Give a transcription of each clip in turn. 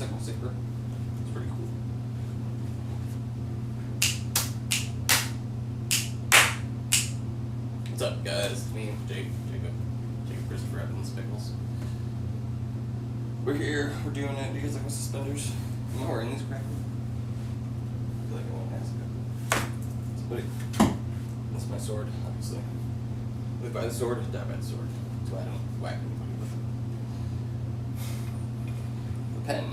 motorcycle safer. It's pretty cool. What's up, guys? It's me, Jacob Christopher Evans Pickles. We're here, we're doing it. Do you guys like my suspenders? Am I wearing these correctly? I feel like I want to ask it. Somebody. That's my sword, obviously. Live by the sword, die by the sword. That's why I don't whack anybody with it. The pen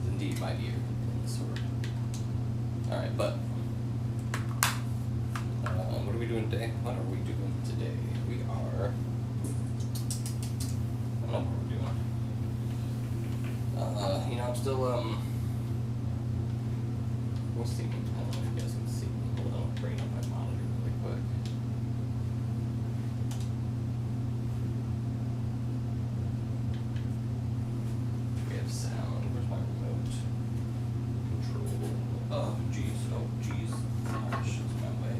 is indeed my dear sword. Alright, but what are we doing today? What are we doing today? We are, I don't know what we're doing. I'm still, we'll see. I don't know if you guys can see. Hold on, I'll bring up my monitor really quick. We have sound. Where's my remote? Control. Oh, jeez. Oh, jeez. Gosh, it's my way.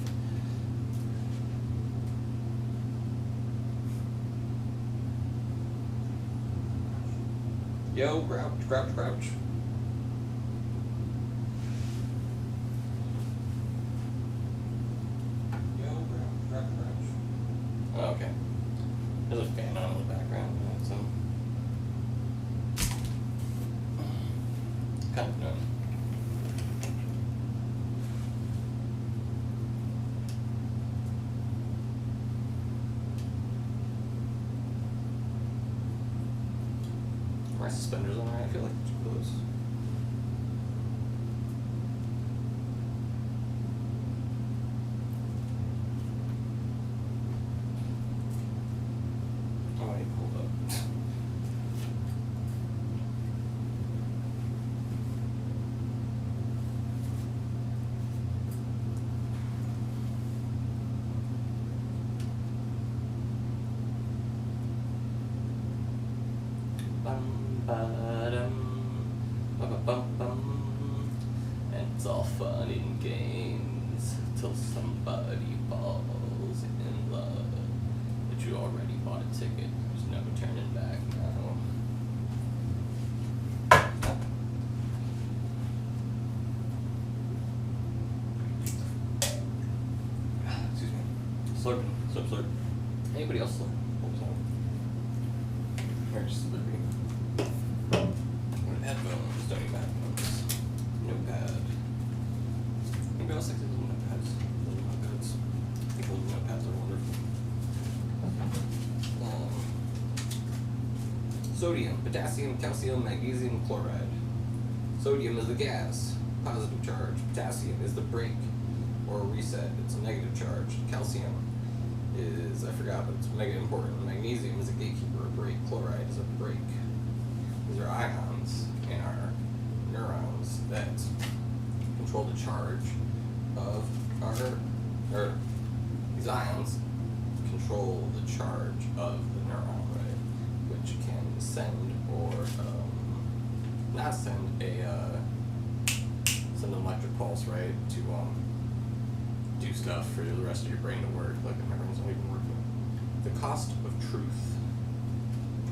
Yo, crouch. Oh, okay. There's a fan on in the background. So kind of known. My suspenders on right? I feel like it's close. Oh, wait, hold up. And it's all fun and games till somebody falls in love. But you already bought a ticket. There's no turning back now. Excuse me. Slurp. Anybody else slurp? Or just slurping. Headphones, don't need headphones. Notepad. Anybody else like these little notepads? Little notepads. I think little notepads are wonderful. Sodium, potassium, calcium, magnesium, chloride. Sodium is the gas, positive charge. Potassium is the brake or reset. It's a negative charge. Calcium is, I forgot, but it's mega important. Magnesium is a gatekeeper, a brake. Chloride is a brake. These are ions in our neurons that control the charge of our, these ions control the charge of the neuron, right? Which can send or not send an electric pulse, right? To do stuff for the rest of your brain to work, like the neurons don't even work. The cost of truth,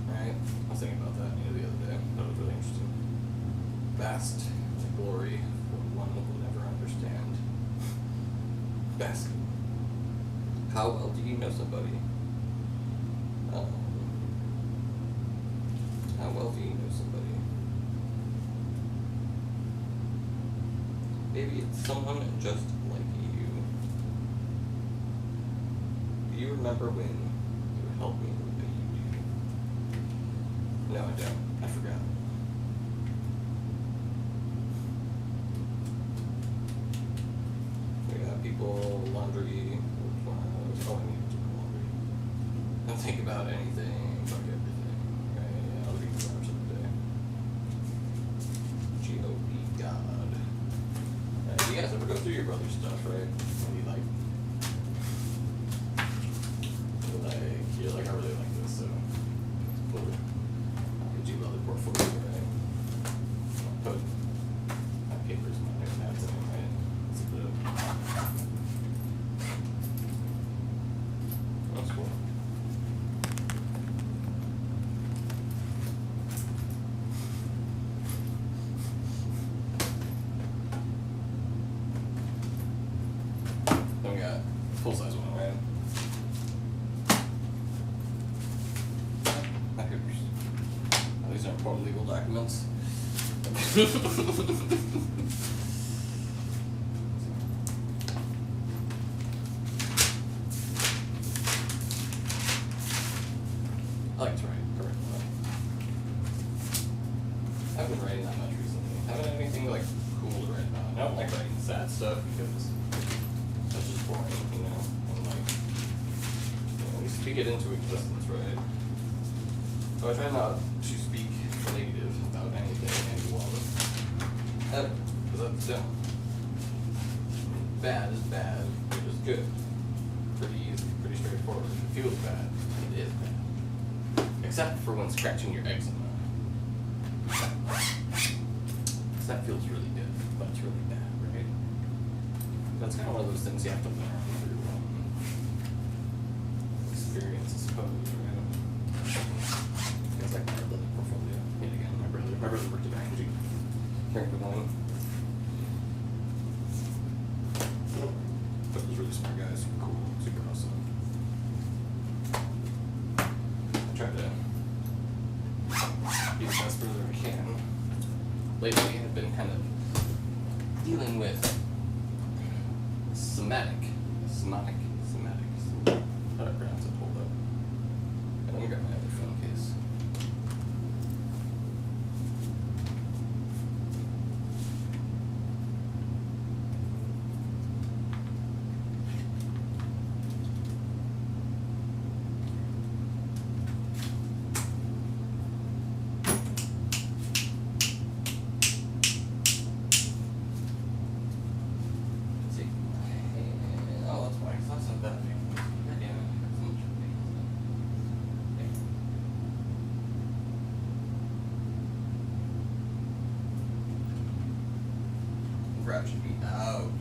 right? I was thinking about that the other day. That was really interesting. Vast glory for one that will never understand. Vast. How well do you know somebody? How well do you know somebody? Maybe it's someone just like you. Do you remember when you helped me with the No, I don't. I forgot. We got people, laundry, oh, I need to do laundry. Don't think about anything, fuck everything. Okay, yeah, I'll read the rest of the day. G.O.P. God. You guys ever go through your brother's stuff, right? When you you're like, I really like this, so it's cool. Did you love the portfolio, right? I'll put my papers in my notepads in, right? It's a bit. That's cool. full size one, right? These are important legal documents. I like to write correctly. I haven't been writing that much recently. I haven't had anything like cool to write about. I don't like writing sad stuff because that's just boring, you know. And like, at least speak it into existence, right? So I try not to speak negative about anything, anyone, ever, because that's dumb. Bad is bad, good is good. Pretty easy, pretty straightforward. If it feels bad, it is bad. Except for when scratching your eczema. Because that feels really good, but it's really bad, right? That's kind of one of those things you have to learn through experience, I suppose, right? It's like my brother portfolio. Yet again, my brother worked at ING. Very good one. But he's really smart guy, super cool, super awesome. I try to be the best brother I can. Lately, I've been kind of dealing with somatic. How do I pronounce it? Hold up. Let me grab my other phone case. Should be out.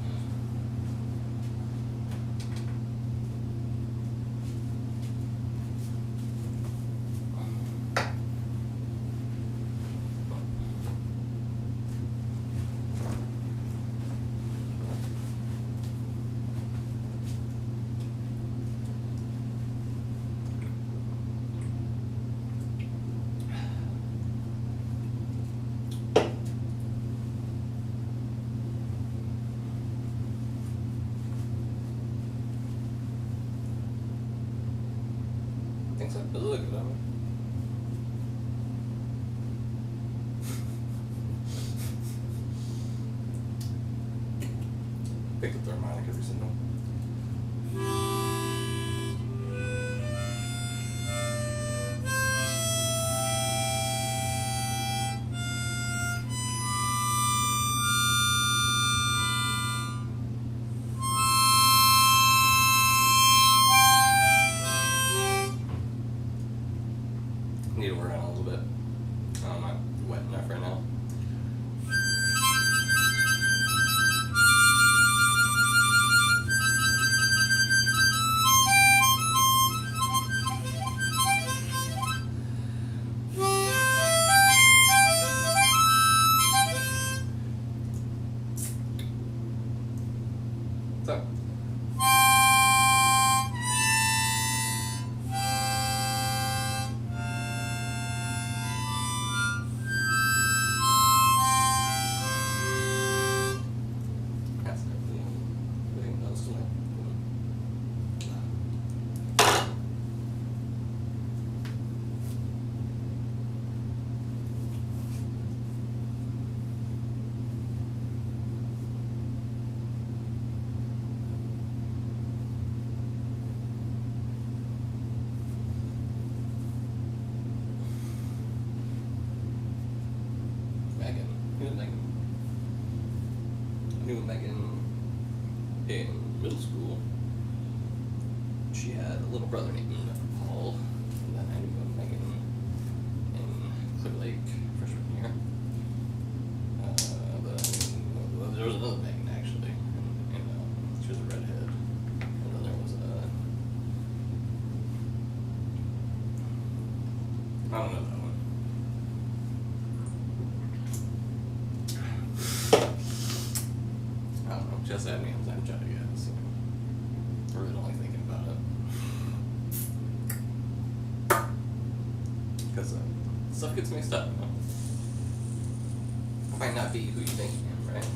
Think so? Does it look good on me? Pick up the harmonic every single. Need to work on it a little bit. I'm not wet enough right now. So. I knew Megan in middle school. She had a little brother named Paul, and then I knew Megan in Clear Lake freshman year. There was another Megan actually, and she was a redhead. And then there was I don't know that one. Just had me on Snapchat, I guess. I really don't like thinking about it. Because stuff gets mixed up, you know? I might not be who you think I am, right?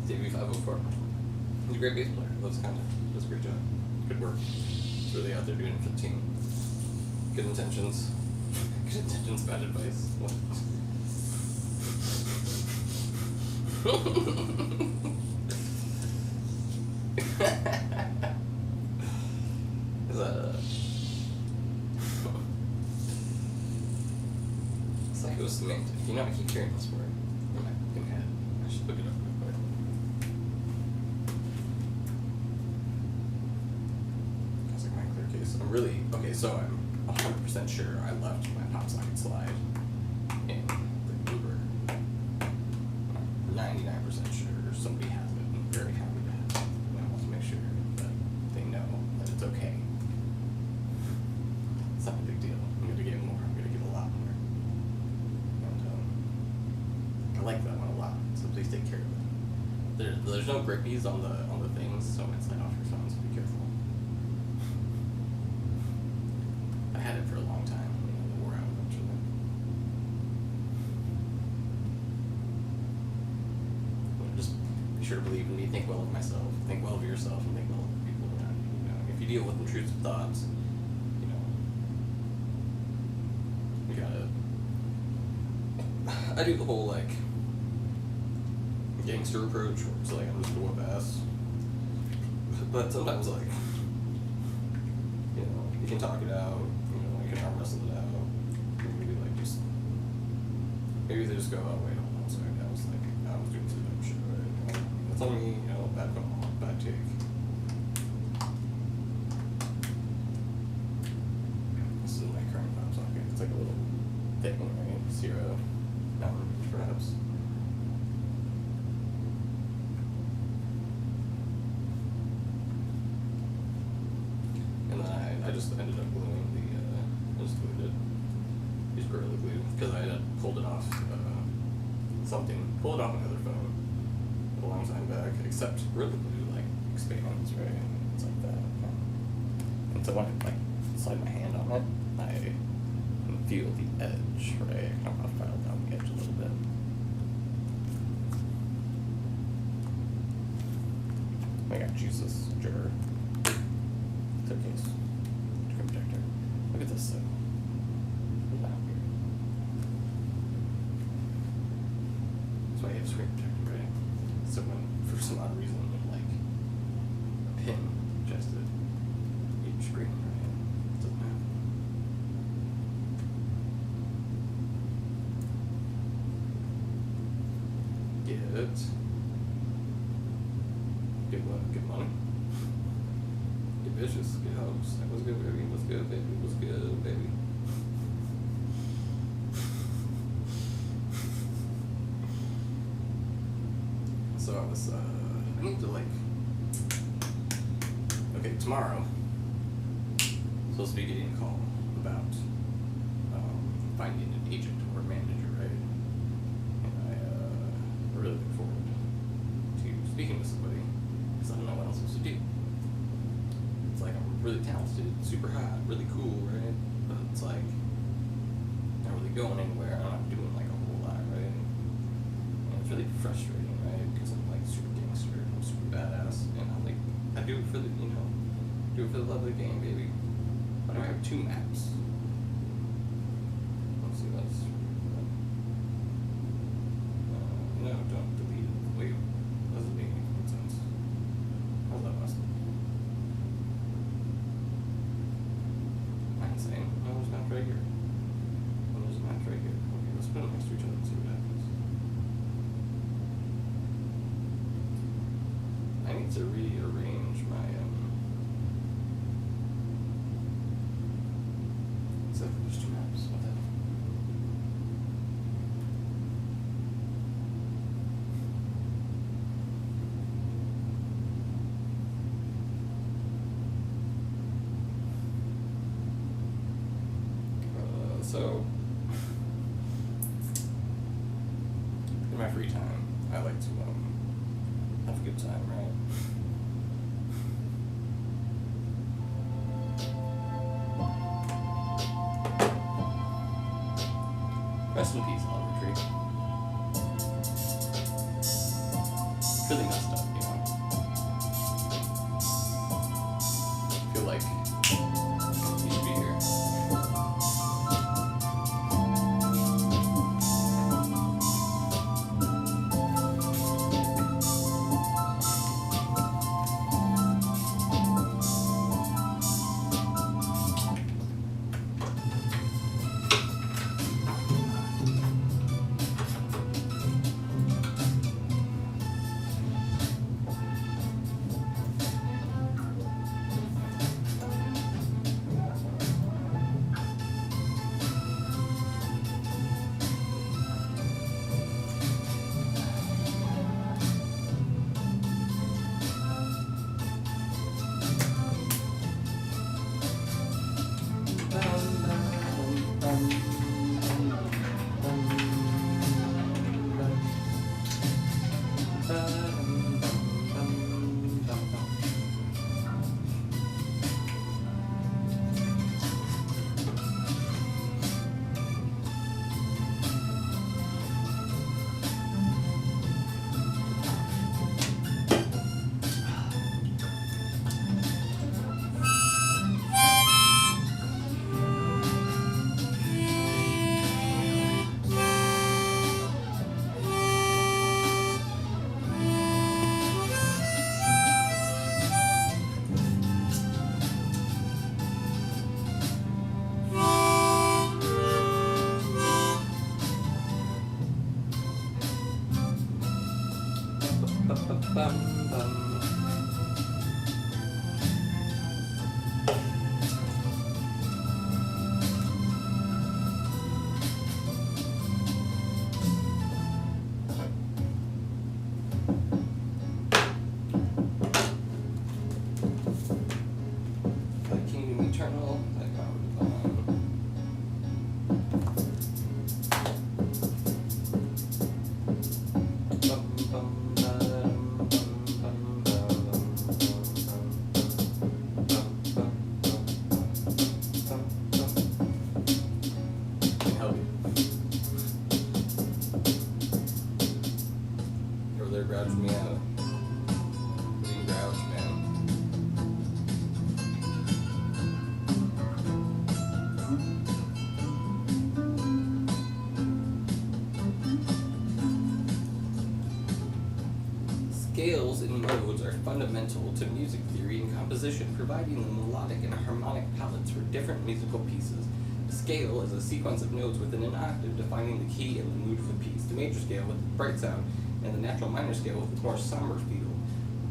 Davey 504. He's a great bass player. Loves the content. Does a great job. Good work. He's really out there doing it for the team. Good intentions. Good intentions, bad advice. What? Is that psychosemantic? You know, I keep hearing this word in my head. I should look it up real quick. That's like my clear case. I'm really okay. So I'm 100% sure I left my pop socket slide in the Uber. 99% sure somebody has it. I'm very happy to have it. And I want to make sure that they know that it's okay. It's not a big deal. I'm going to give more. I'm going to give a lot more. And I like that one a lot. So please take care of it. There's no grippies on the things, so it's like off your phone. So be careful. I had it for a long time. It wore out eventually. Just be sure to believe in me, think well of myself, think well of yourself, and think well of the people around you. You know, if you deal with intrusive thoughts, you know, you gotta. I do the whole like gangster approach, where it's like I'm just gonna whip ass. But sometimes like, you know, you can talk it out. You know, you can arm wrestle it out. Maybe like just. Maybe they just go, oh wait, hold on, sorry, I was doing some dumb shit, right? You know, that's on me, you know, bad call, bad take. This is my current pop socket. It's like a little thing, right? 0, perhaps. And then I just ended up gluing I just glued it. Just Gorilla Glue, because I had pulled it off pulled it off another phone a long time back, except Gorilla Glue like expands, right? It's like that. And so when I like slide my hand on it, I can feel the edge, right? I kind of file down the edge a little bit. I got Jesus jar. It's okay. Screen protector. Look at this though. That's why you have screen protector, right? So when, for some odd reason, like a pin adjusted each screen, right? It doesn't happen. Get what? Get money? Get bitches, get hoes. That was good, baby. What's good, baby? What's good, baby? So I was, I need to like, okay, tomorrow, I'm supposed to be getting a call about finding an agent or a manager, right? And I really look forward to speaking with somebody, because I don't know what else to do. It's like I'm really talented, super hot, really cool, right? But it's like, not really going anywhere, I'm not doing like a whole lot, right? And it's really frustrating, right? Because I'm like super gangster, I'm super badass, and I'm like, I do it for the, you know, do it for the love of the game, baby. Why do I have 2 maps? Let's see, that's, no, don't delete it. Wait, doesn't make any sense. How's that possible? Am I insane? No, there's maps right here. Oh, there's maps right here. Okay, let's put them next to each other and see what happens. I need to rearrange my, except for there's 2 maps. What the hell? So, in my free time, I like to have a good time, right? Rest in peace, Oliver Tree. Really messed up, you know? I feel like he should be here. Kingdom Eternal, like Grouch me out. Being grouch, man. Scales and modes are fundamental to music theory and composition, providing the melodic and harmonic palettes for different musical pieces. A scale is a sequence of notes within an octave, defining the key and the mood of the piece. The major scale with bright sound and the natural minor scale with its more somber feel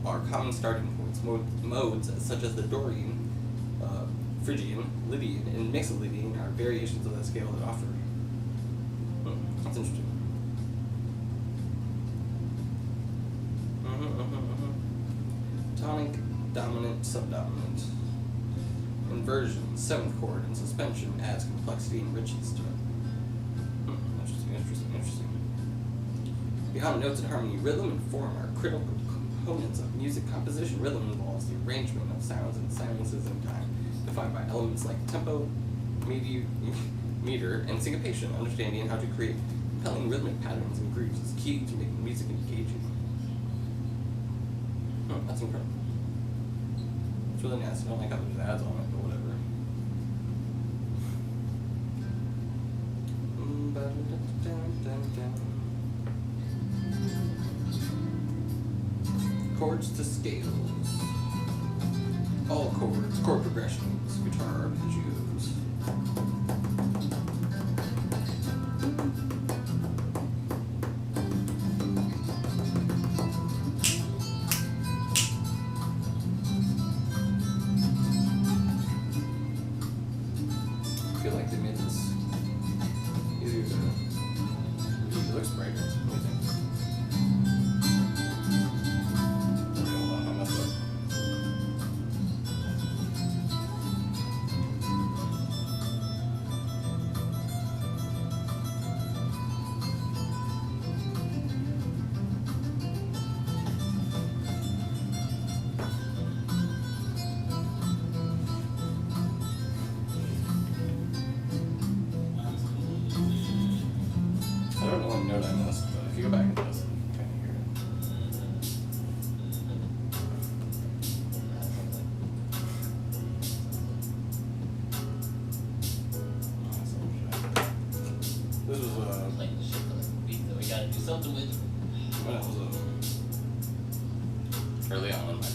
are common starting points. Modes such as the Dorian, Phrygian, Lydian, and Mixolydian are variations of that scale that offer. That's interesting. Tonic, dominant, subdominant. Inversion, seventh chord, and suspension adds complexity and richness to it. Interesting. Beyond notes and harmony, rhythm and form are critical components of music composition. Rhythm involves the arrangement of sounds and silences in time, defined by elements like tempo, meter, and syncopation. Understanding how to create compelling rhythmic patterns and grooves is key to making music engaging. That's incredible. It's really nice. I don't like how there's ads on it, but whatever. Chords to scales. All chords, chord progressions, guitar arpeggios. I feel like they made this easier to read. It looks brighter. What do you think?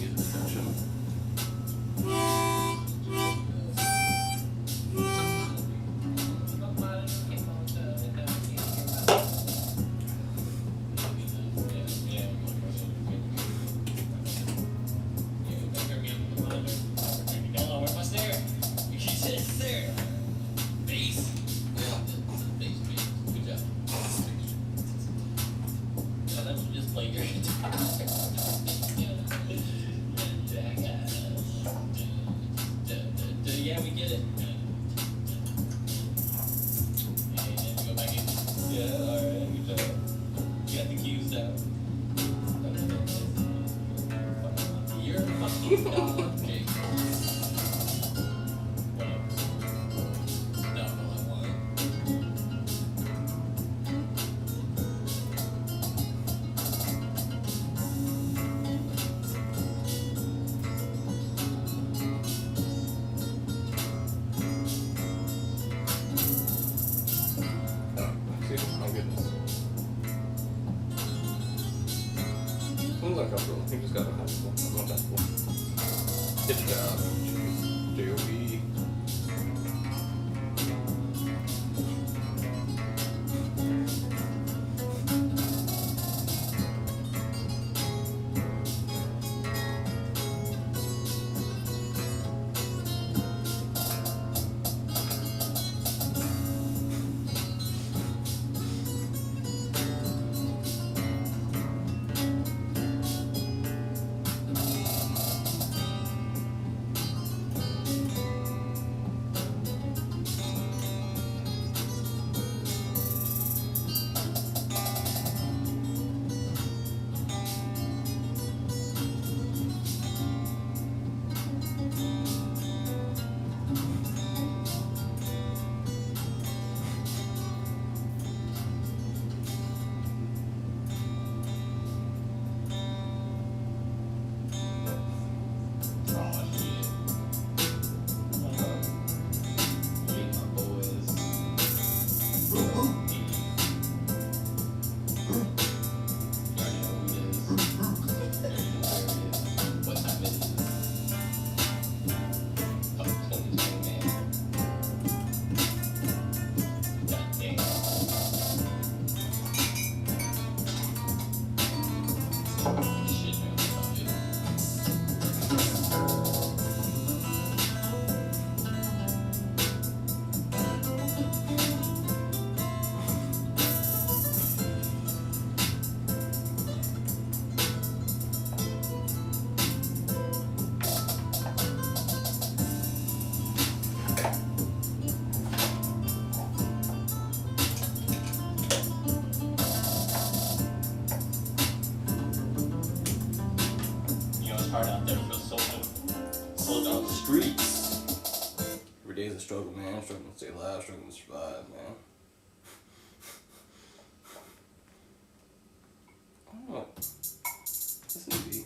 get his attention. Yeah, we get it. And go back in. Yeah, alright, good job. You got the cues out. You're a fucking dog, Jake. Whatever. No, I want it. My goodness. Seems uncomfortable. He just got uncomfortable. I'm not that cool. Good job. Jeez. J-O-B. Hard out there for soldiers on the streets. Every day is a struggle, man. Struggling to stay alive, struggling to survive, man. I don't know. Listen to me.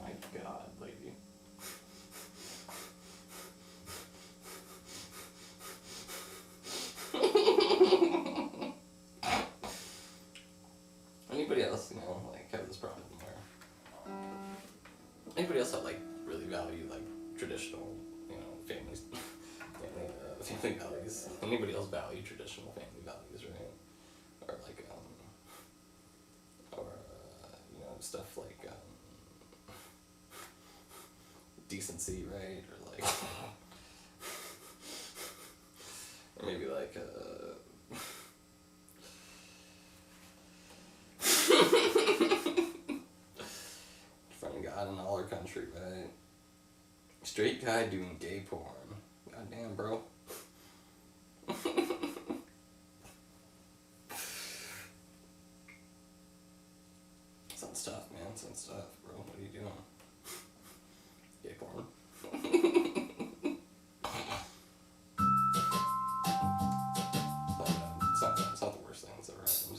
my god, lady. Anybody else, like, have this problem where anybody else that, like, really value, like, traditional, families, family values? Anybody else value traditional family values, right? Or, like, stuff like, decency, right? Or, like, or maybe, like, find God in all our country, right? Straight guy doing gay porn. Goddamn, bro. Sounds tough, man. Sounds tough, bro. What are you doing? Gay porn. It's not the worst thing that's ever happened.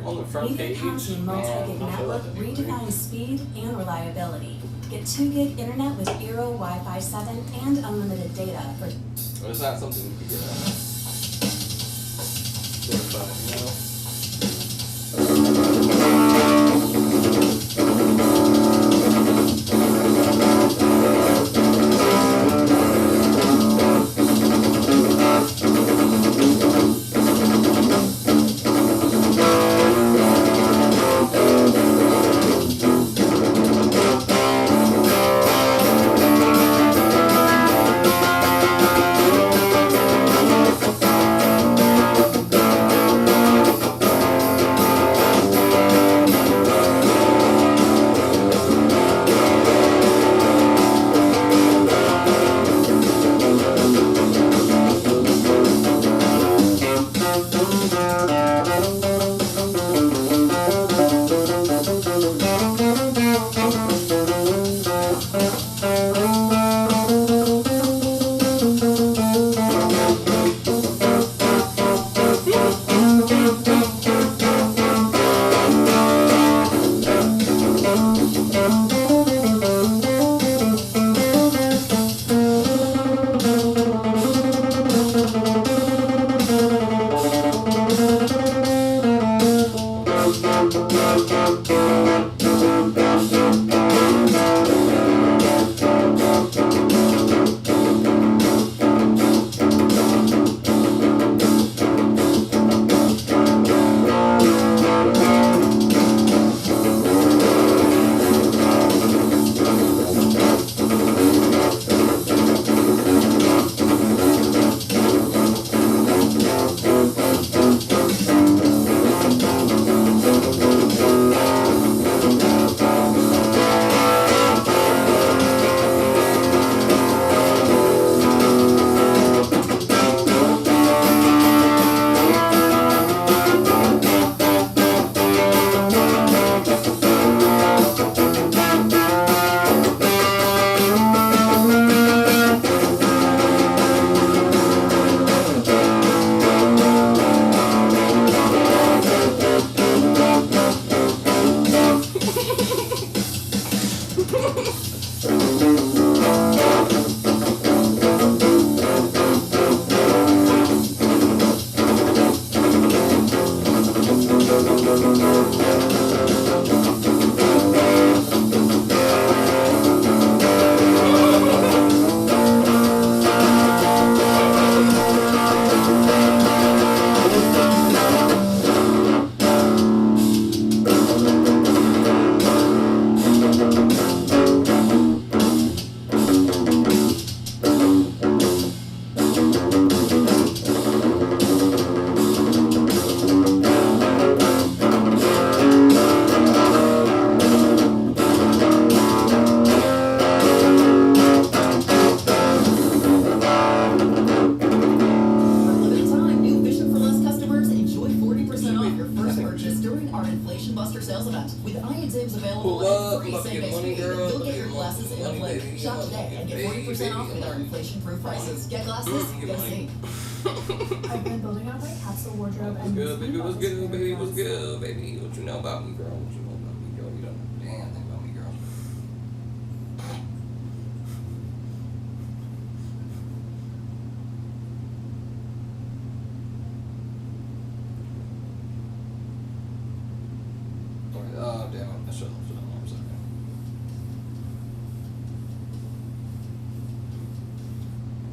On the front page, MediaCom's new multi-gig Man, I feel like network the new redefines speed and reliability. Get 2 gig internet with Eero Wi-Fi 7 and unlimited data for Or is that something you could get at? Certified, you know? Shop today and get 40% off with our inflation-proof prices. Get glasses, get a seat. I've been building out my capsule wardrobe What's and good, baby? What's good, baby? What's What's good, baby? What you know about me, girl? What you know about me, girl? You don't know a damn thing about me, girl. Oh, damn it. I should have left it on there. I'm sorry.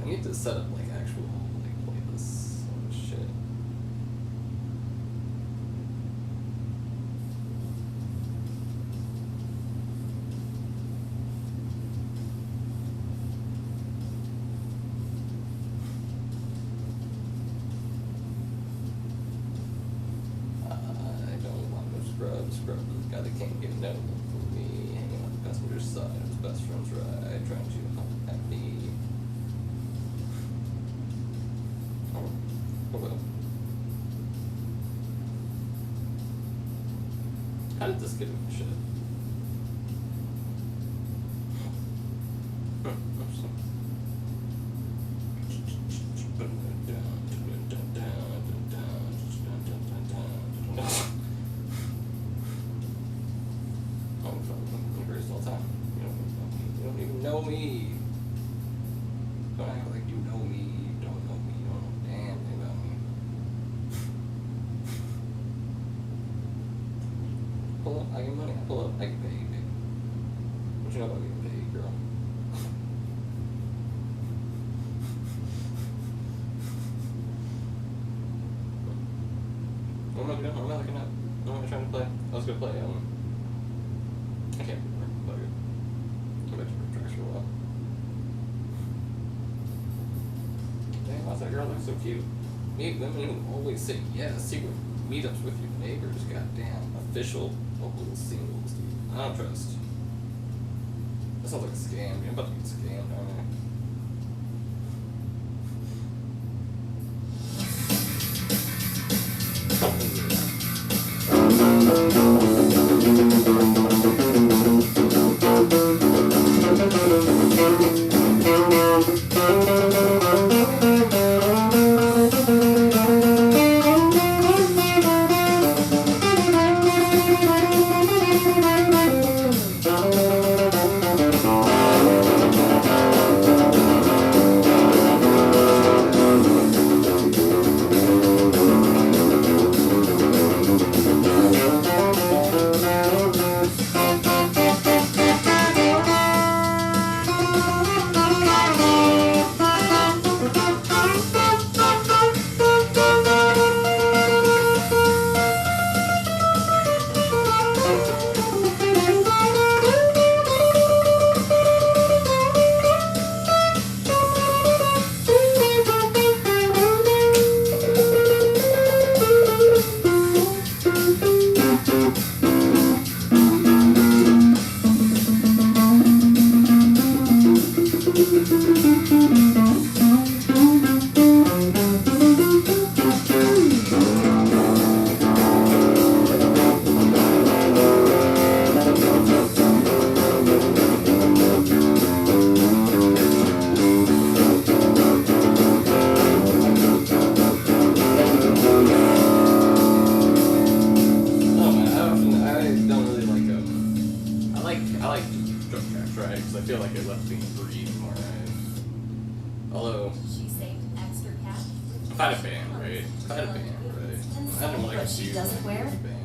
I need to set up like actual like playlists and shit. I don't want no scrub. Scrub is the guy that can't get no love from me. Hanging on the passenger side of his best friend's ride, trying to hump at me. Oh, hello. How did this get into shit? pull up. I get money. I pull up. I get paid. What you know about getting paid, girl? What am I doing? What am I looking at? What am I trying to play? I was gonna play, I can't remember. Play it. Come back to the tracks for a while. Dang, why's that girl look so cute? Meet women who always say yes. Secret meetups with your neighbors. Goddamn. Official local singles, dude. I don't trust. That sounds like a scam, dude. I'm about to get scammed, aren't I? If I had a band, right? If I had a band, right? I had like a But she doesn't wear? band.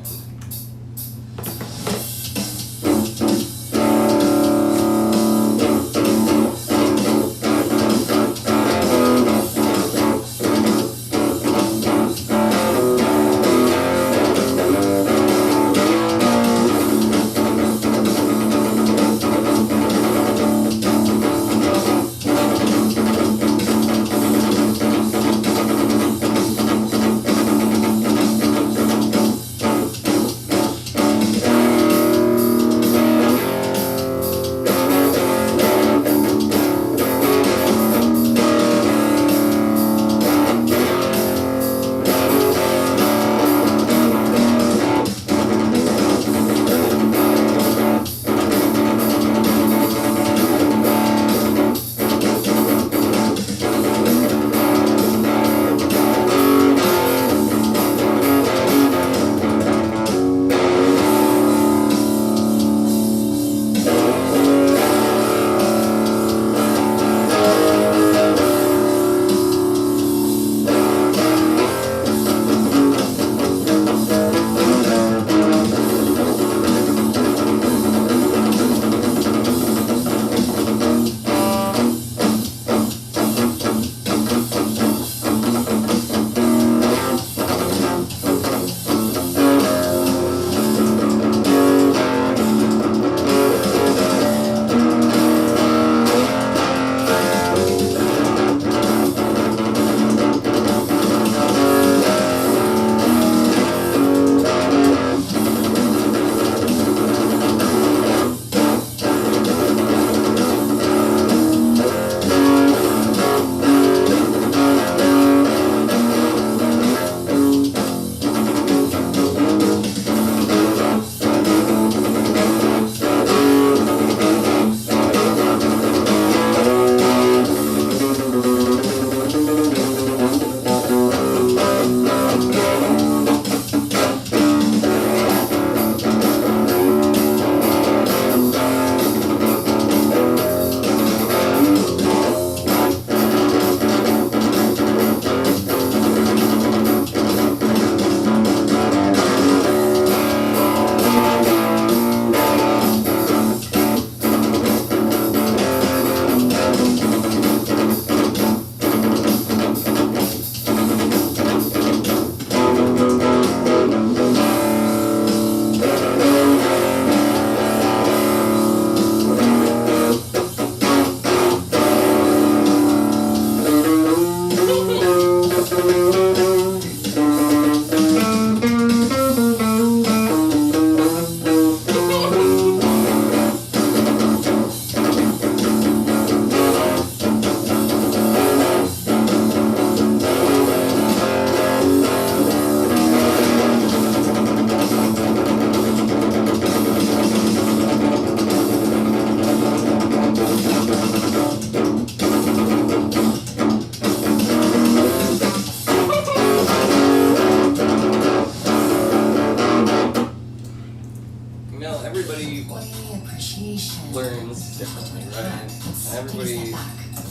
learns differently, right? And everybody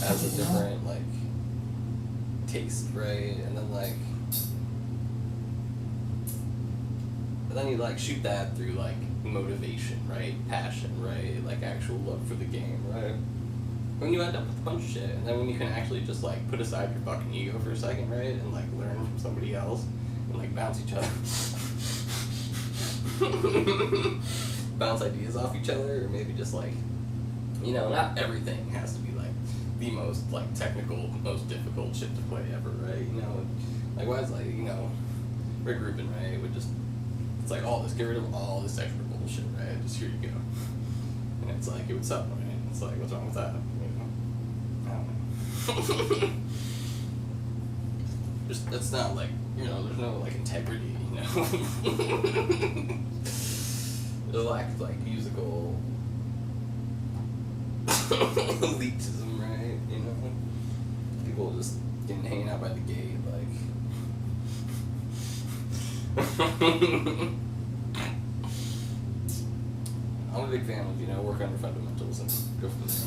has a different like taste, right? And then like, but then you like shoot that through like motivation, right? Passion, right? Like actual love for the game, right? When you end up with a bunch of shit, and then when you can actually just like put aside your fucking ego for a second, right? And like learn from somebody else and like bounce each other. Bounce ideas off each other, or maybe just like, you know, not everything has to be like the most like technical, most difficult shit to play ever, right? You know, like why is like, you know, Rick Rubin, right, would just, it's like all this, get rid of all this extra bullshit, right? Just here you go. And it's like, it would suck, right? It's like, what's wrong with that? You know? I don't know. Just, that's not like, you know, there's no like integrity, you know? There's a lack of like musical elitism, right? You know? People just getting hanging out by the gate, like. I'm a big fan of, you know, work on your fundamentals and go from there.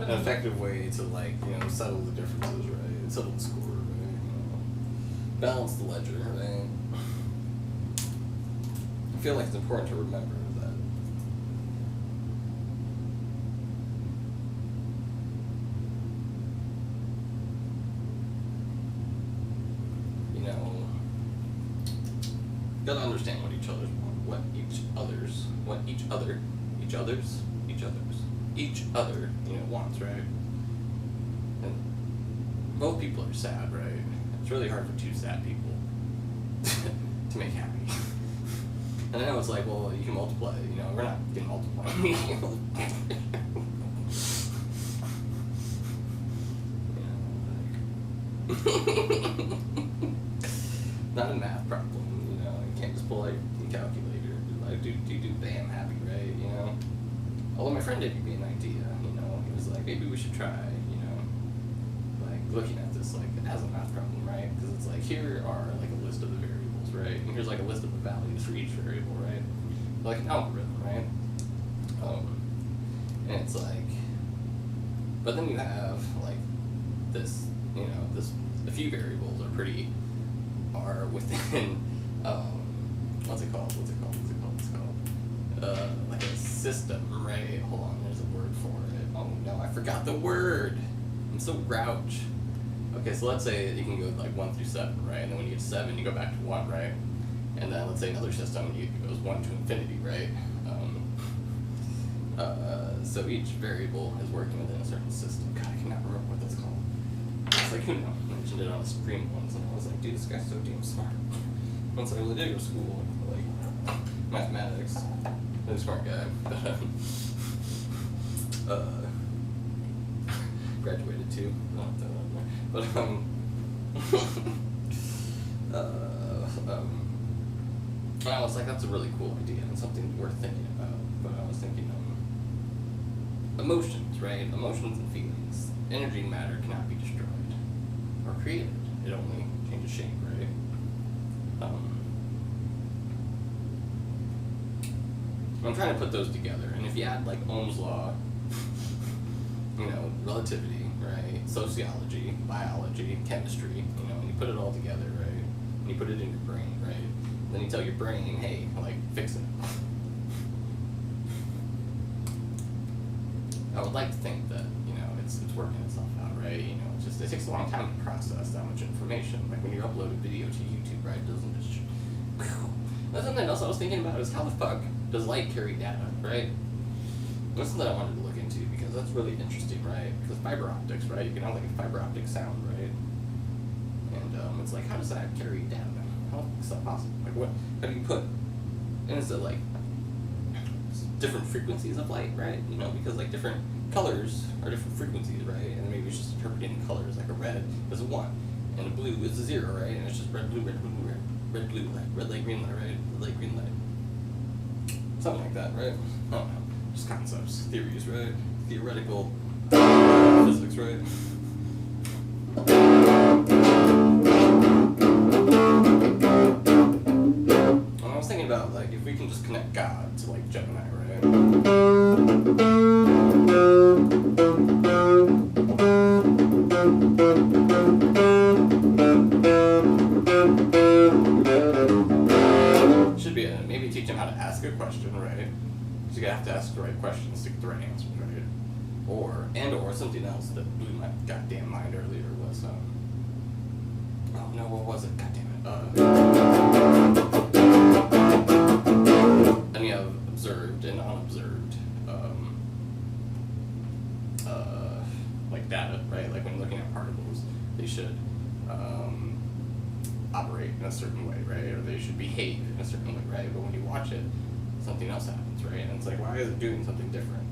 an effective way to, like, you know, settle the differences, right? Settle the score, right? You know, balance the ledger, right? I feel like it's important to remember that. You know, gotta understand what each other's want, each other, you know, wants, right? And both people are sad, right? It's really hard for two sad people to make happy. And I know it's like, well, you can multiply, you know, we're not gonna multiply. Not a math problem, you know, you can't just pull out your calculator, like, do bam, happy, right, you know? Although my friend did give me an idea, you know, he was like, maybe we should try, you know, like, looking at this, like, as a math problem, right? Because it's like, here are, like, a list of the variables, right? And here's, like, a list of the values for each variable, right? Like an algorithm, right? And it's like, But then you have like this, a few variables are within, what's it called? Like a system, right? Hold on, there's a word for it. Oh no, I forgot the word. I'm so grouch. Okay, so let's say you can go like 1 through 7, right? And then when you get to 7, you go back to 1, right? And then let's say another system, it goes 1 to infinity, right? So each variable is working within a certain system. God, I cannot remember what that's called. It's like, I mentioned it on the stream once, and I was like, dude, this guy's so damn smart. Once I really did go to school, like, mathematics, really smart guy, but, graduated too, but, I was like, that's a really cool idea, and something worth thinking about, but I was thinking, emotions, right? Emotions and feelings. Energy and matter cannot be destroyed or created. It only changes shape, right? I'm trying to put those together, and if you add like Ohm's law, relativity, right? Sociology, biology, chemistry, and you put it all together, right? And you put it in your brain, right? Then you tell your brain, hey, like, fix it. I would like to think that, it's working itself out, right? It takes a long time to process that much information. Like when you upload a video to YouTube, right? It doesn't just... That's something else I was thinking about is how the fuck does light carry data, right? That's something I wanted to look into because that's really interesting, right? Because fiber optics, right? You can have like a fiber optic sound, right? And it's like, how does that carry data? How is that possible? Like how do you put... And is it like different frequencies of light, right? Because like different colors are different frequencies, right? And maybe it's just interpreting colors, like a red is a 1, and a blue is a 0, right? And it's just red, blue, red, blue, red, red, blue, light, red light, green light, right? Red light, green light. Something like that, right? I don't know. Just concepts, theories, right? Theoretical physics, right? And I was thinking about, like, if we can just connect God to, like, Gemini, right? Should be maybe teach him how to ask a question, right? Because you have to ask the right questions to get the right answers, right? Or something else that blew my goddamn mind earlier was, oh no, what was it? God damn it. Then you have observed and unobserved, like data, right? Like when you're looking at particles, they should operate in a certain way, right? Or they should behave in a certain way, right? But when you watch it, something else happens, right? And it's like, why is it doing something different,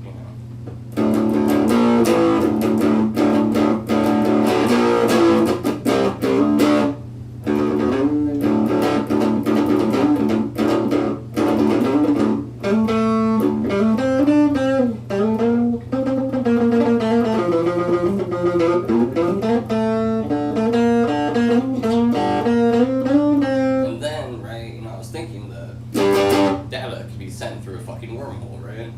And then, right, I was thinking that data could be sent through a fucking wormhole, right?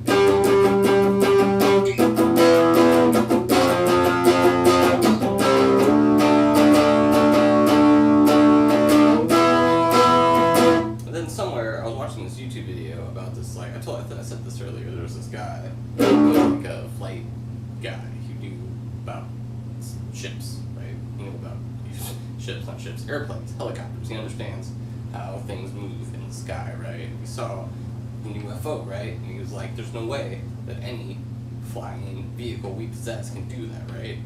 And then somewhere, I was watching this YouTube video about this, like, I said this earlier, there was this guy, who was like a flight guy who knew about ships, right? He knew about ships, not ships, airplanes, helicopters. He understands how things move in the sky, right? We saw an UFO, right? And he was like, there's no way that any flying vehicle we possess can do that, right?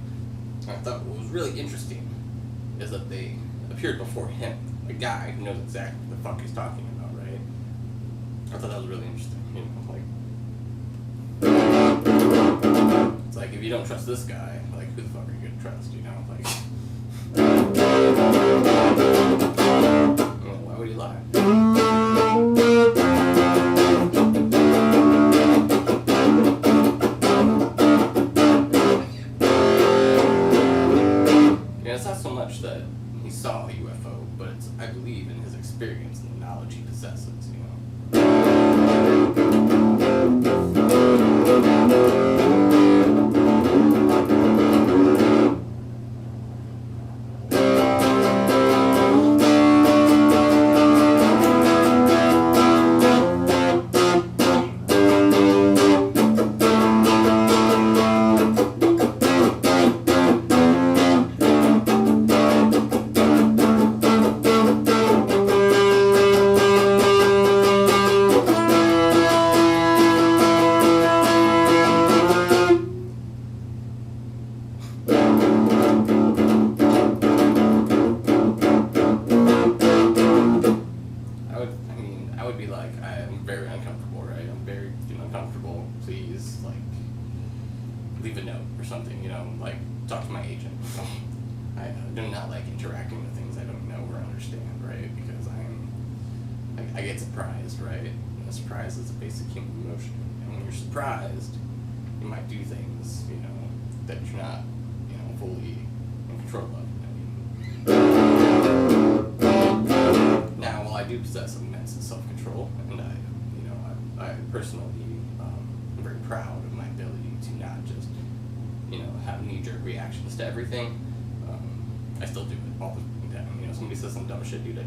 And I thought what was really interesting is that they appeared before him, a guy who knows exactly what the fuck he's talking about, right? I thought that was really interesting, it's like, if you don't trust this guy, like, who the fuck are you gonna trust, like... Why would he lie? It's not so much that he saw a UFO, but it's, I believe, in his experience and the knowledge he possesses, leave a note or something, you know, like talk to my agent. I do not like interacting with things I don't know or understand, right? Because I get surprised, right? And a surprise is a basic human emotion. And when you're surprised, you might do things, you know, that you're not, you know, fully in control of. Now, while I do possess immense self-control, and I personally am very proud of my ability to not just, you know, have knee-jerk reactions to everything. I still do it all the time. You know, somebody says some dumb shit, dude, I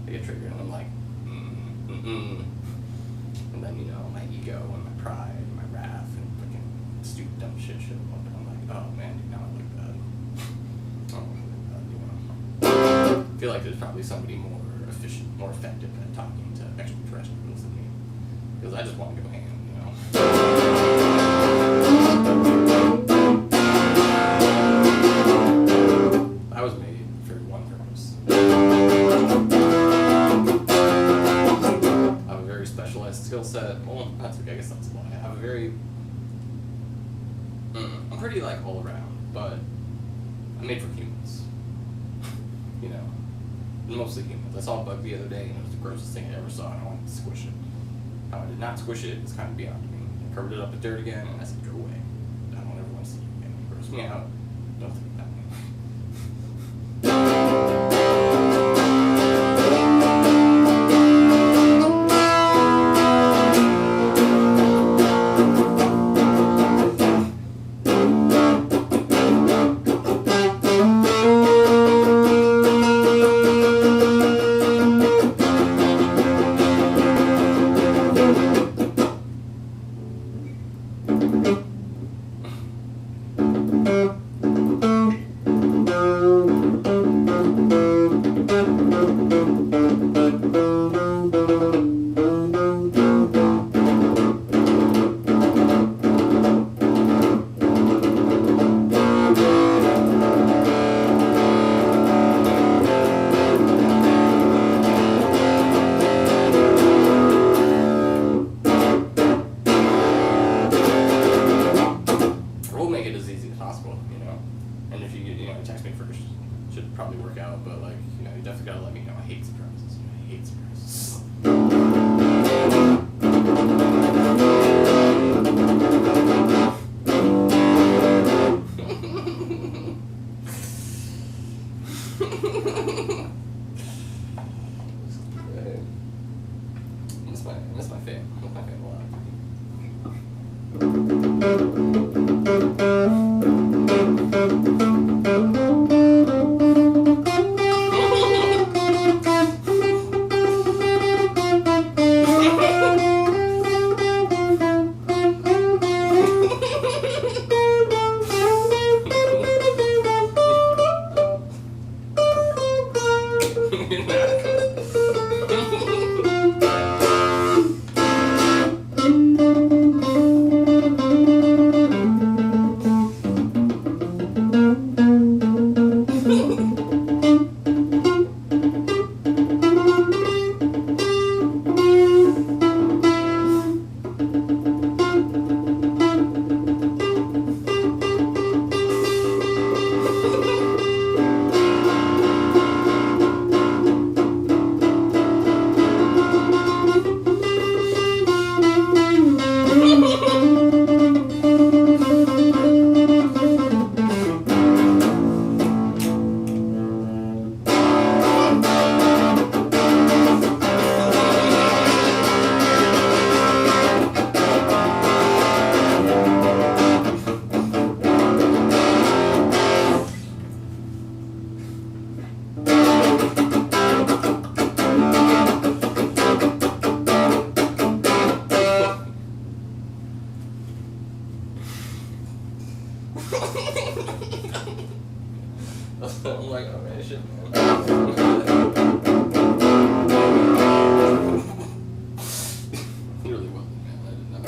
get triggered, and I'm like, and then, you know, my ego and my pride and my wrath and fucking stupid dumb shit up, and I'm like, oh man, dude, now I look bad. I don't look bad, you know. I feel like there's probably somebody more efficient, more effective at talking to extraterrestrials than me, because I just want to go ham, you know. I was made for one purpose. I have a very specialized skill set. Well, that's okay, I guess that's a lie. I have a very... I'm pretty, like, all around, but I'm made for humans. You know, mostly humans. I saw a bug the other day, and it was the grossest thing I ever saw, and I wanted to squish it. How I did not squish it is kind of beyond me. I covered it up with dirt again, and I said, go away. I don't ever want to see you again. You gross me out. Don't think about me. That's my fam. That's my fam a lot. I'm like, oh man, shit, man. Really well, man. I didn't know.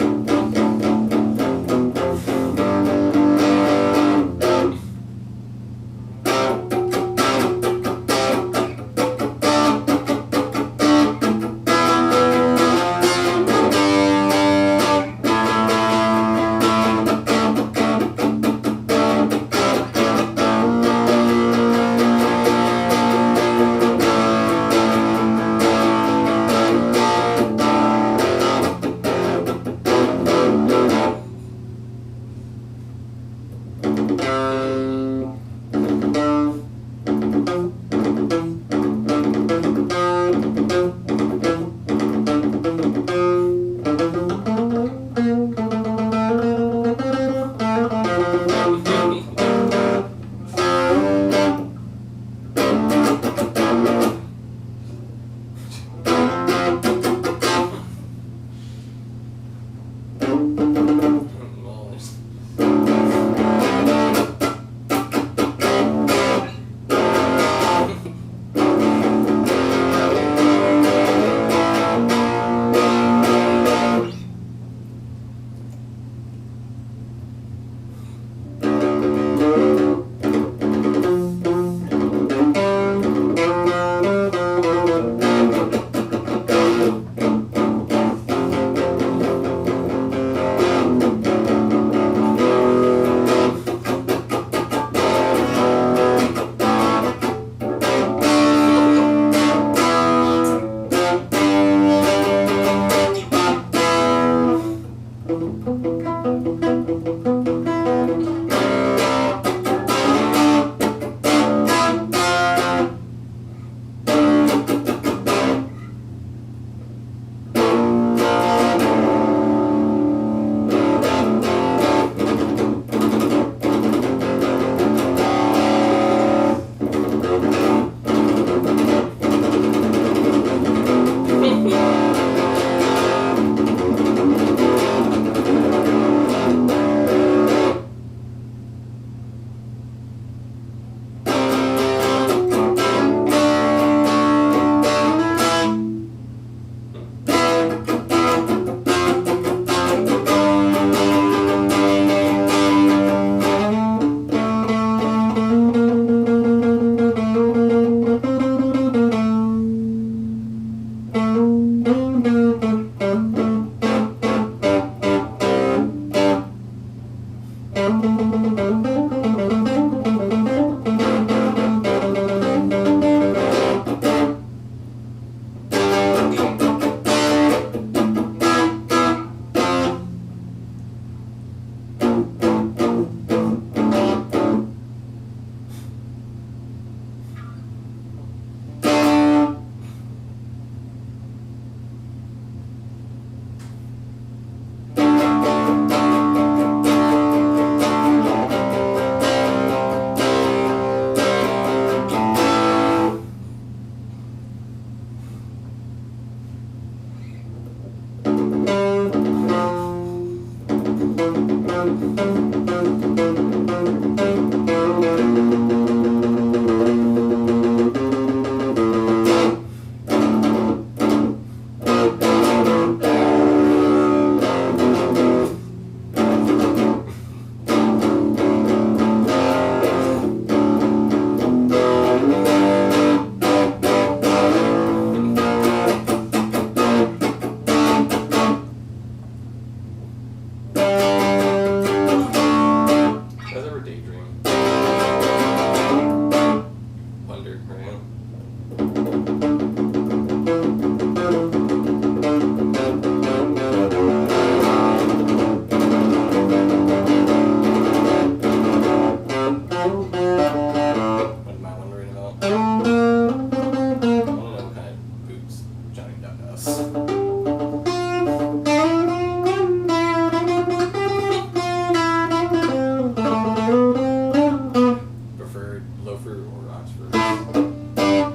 dream. Wonder, right? What am I wondering about? I don't know what kind of boots Johnny Depp has. Preferred loafer or Oxford? I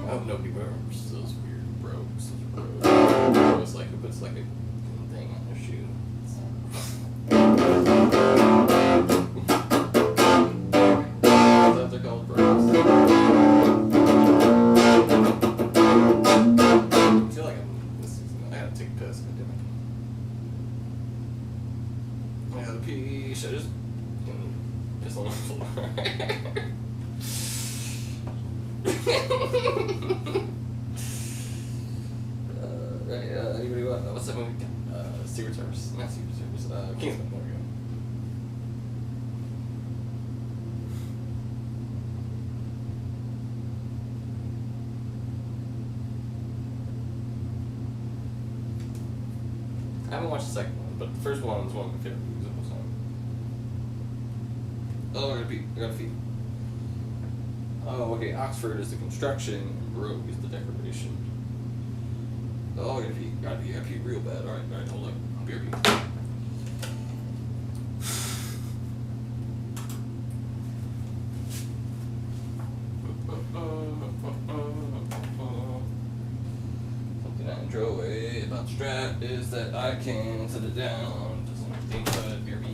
hope nobody wears those weird brogues. It's like who puts like a thing on their shoe. Is that they're called brogues? I feel like I gotta take a piss. I gotta pee. Should I just piss on the floor? Right, anybody what's that movie? Secret Service. Not Secret Service. Kingsman. There we go. I haven't watched the second one, but the first one is one of my favorite movies of all time. Oh, I gotta pee. Oh, okay, Oxford is the construction, and brogue is the decoration. Oh, I gotta pee real bad. Alright, hold up. I'll be right back. Something I enjoy about Strat is that I can set it down. Doesn't think but beer me.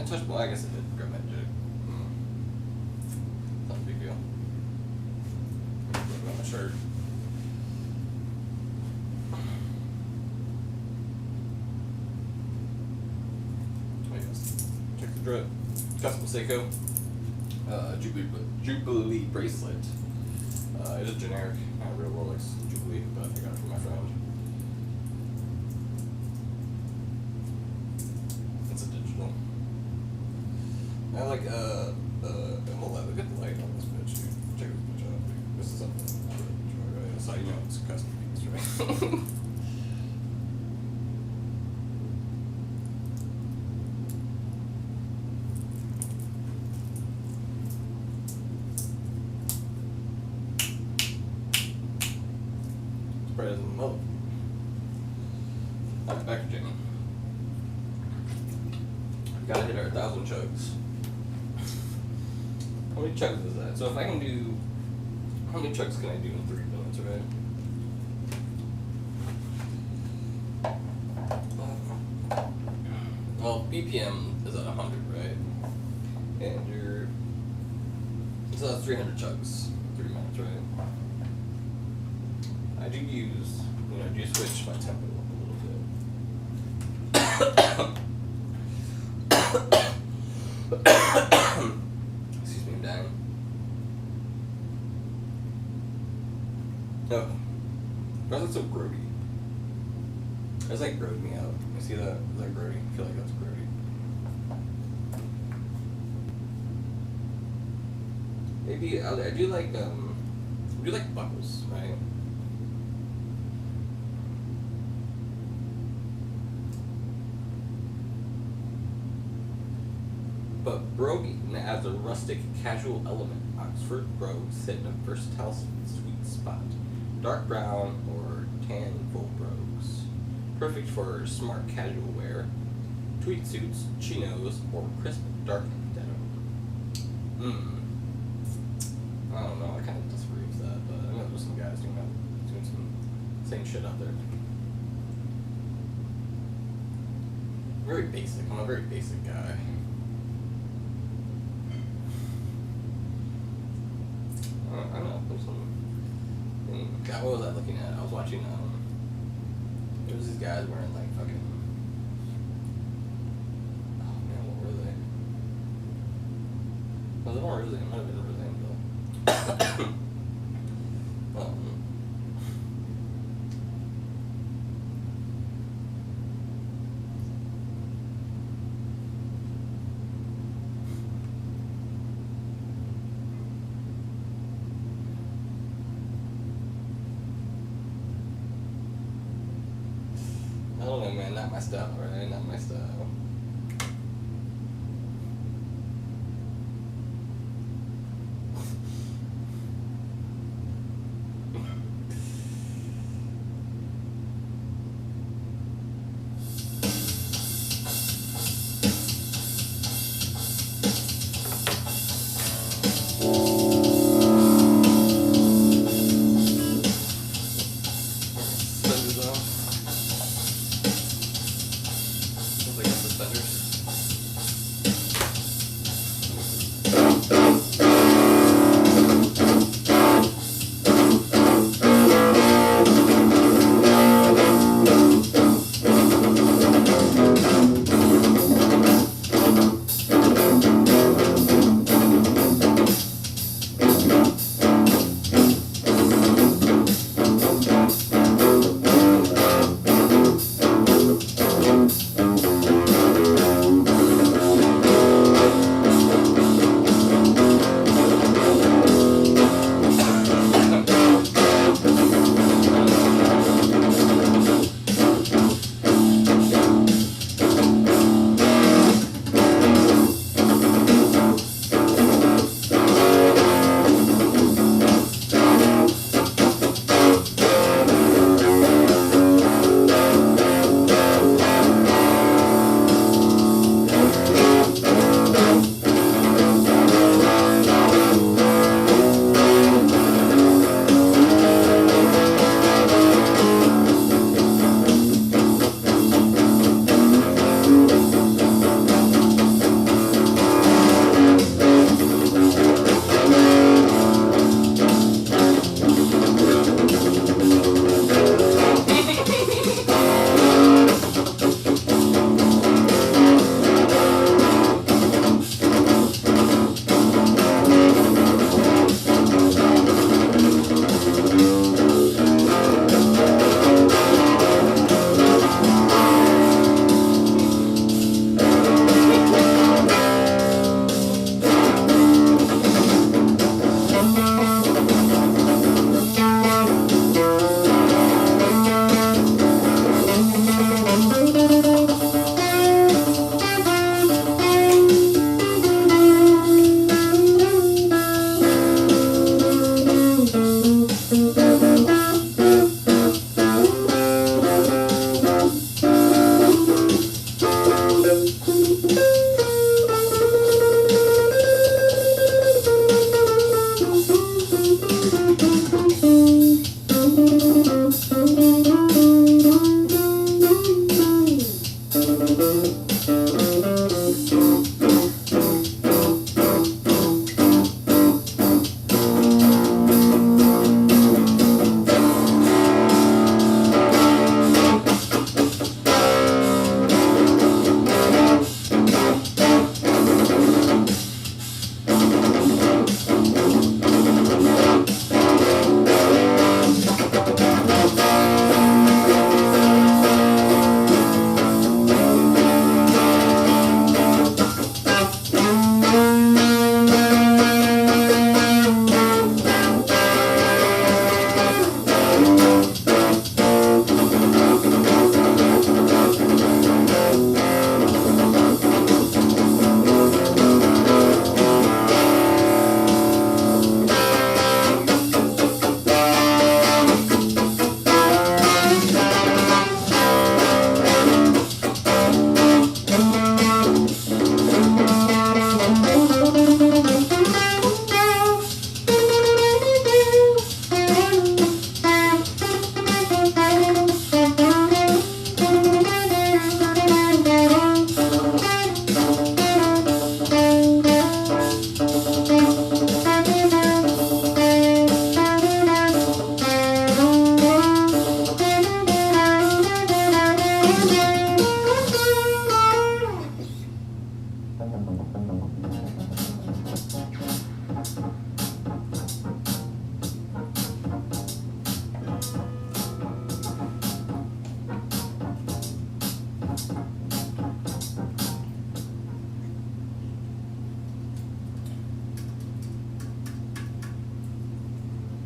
touch. Well, I guess it did grab magic. Not a big deal. Put it on my shirt. Oh, yes. Check the drip. Custom Seiko. Jubilee bracelet. It is generic, not real Rolex Jubilee, but I got it from my friend. It's a digital. I like hold on, look at the light on this bitch, dude. Check this bitch out, dude. This is something I really enjoy, right? That's how you know it's a custom piece, right? Bright as a mother. Alright, back to Jamie. Gotta hit our 1,000 chugs. How many chugs is that? So if I can do, how many chugs can I do in 3 minutes, right? Well, BPM is at 100, right? And you're, so that's 300 chugs, 3 minutes, right? I do use, I do switch my tempo up a little bit. Excuse me, I'm dying. Oh. Why is it so grody? It's like grody me out. You see that? Is that grody? I feel like that's grody. Maybe I do like buckles, right? But broguing adds a rustic, casual element. Oxford brogues sit in a versatile sweet spot. Dark brown or tan full brogues. Perfect for smart casual wear, tweed suits, chinos, or crisp dark denim. I don't know, I kind of disagree with that, but I know there's some guys doing some same shit out there. Very basic. I'm a very basic guy. I don't know. There's some. God, what was I looking at? I was watching. There was these guys wearing like fucking. Oh man, what were they? Was it more Rosé? It might have been Rosé though. I don't know, man. Not my style, right? Not my style. Send it off. Sounds like it's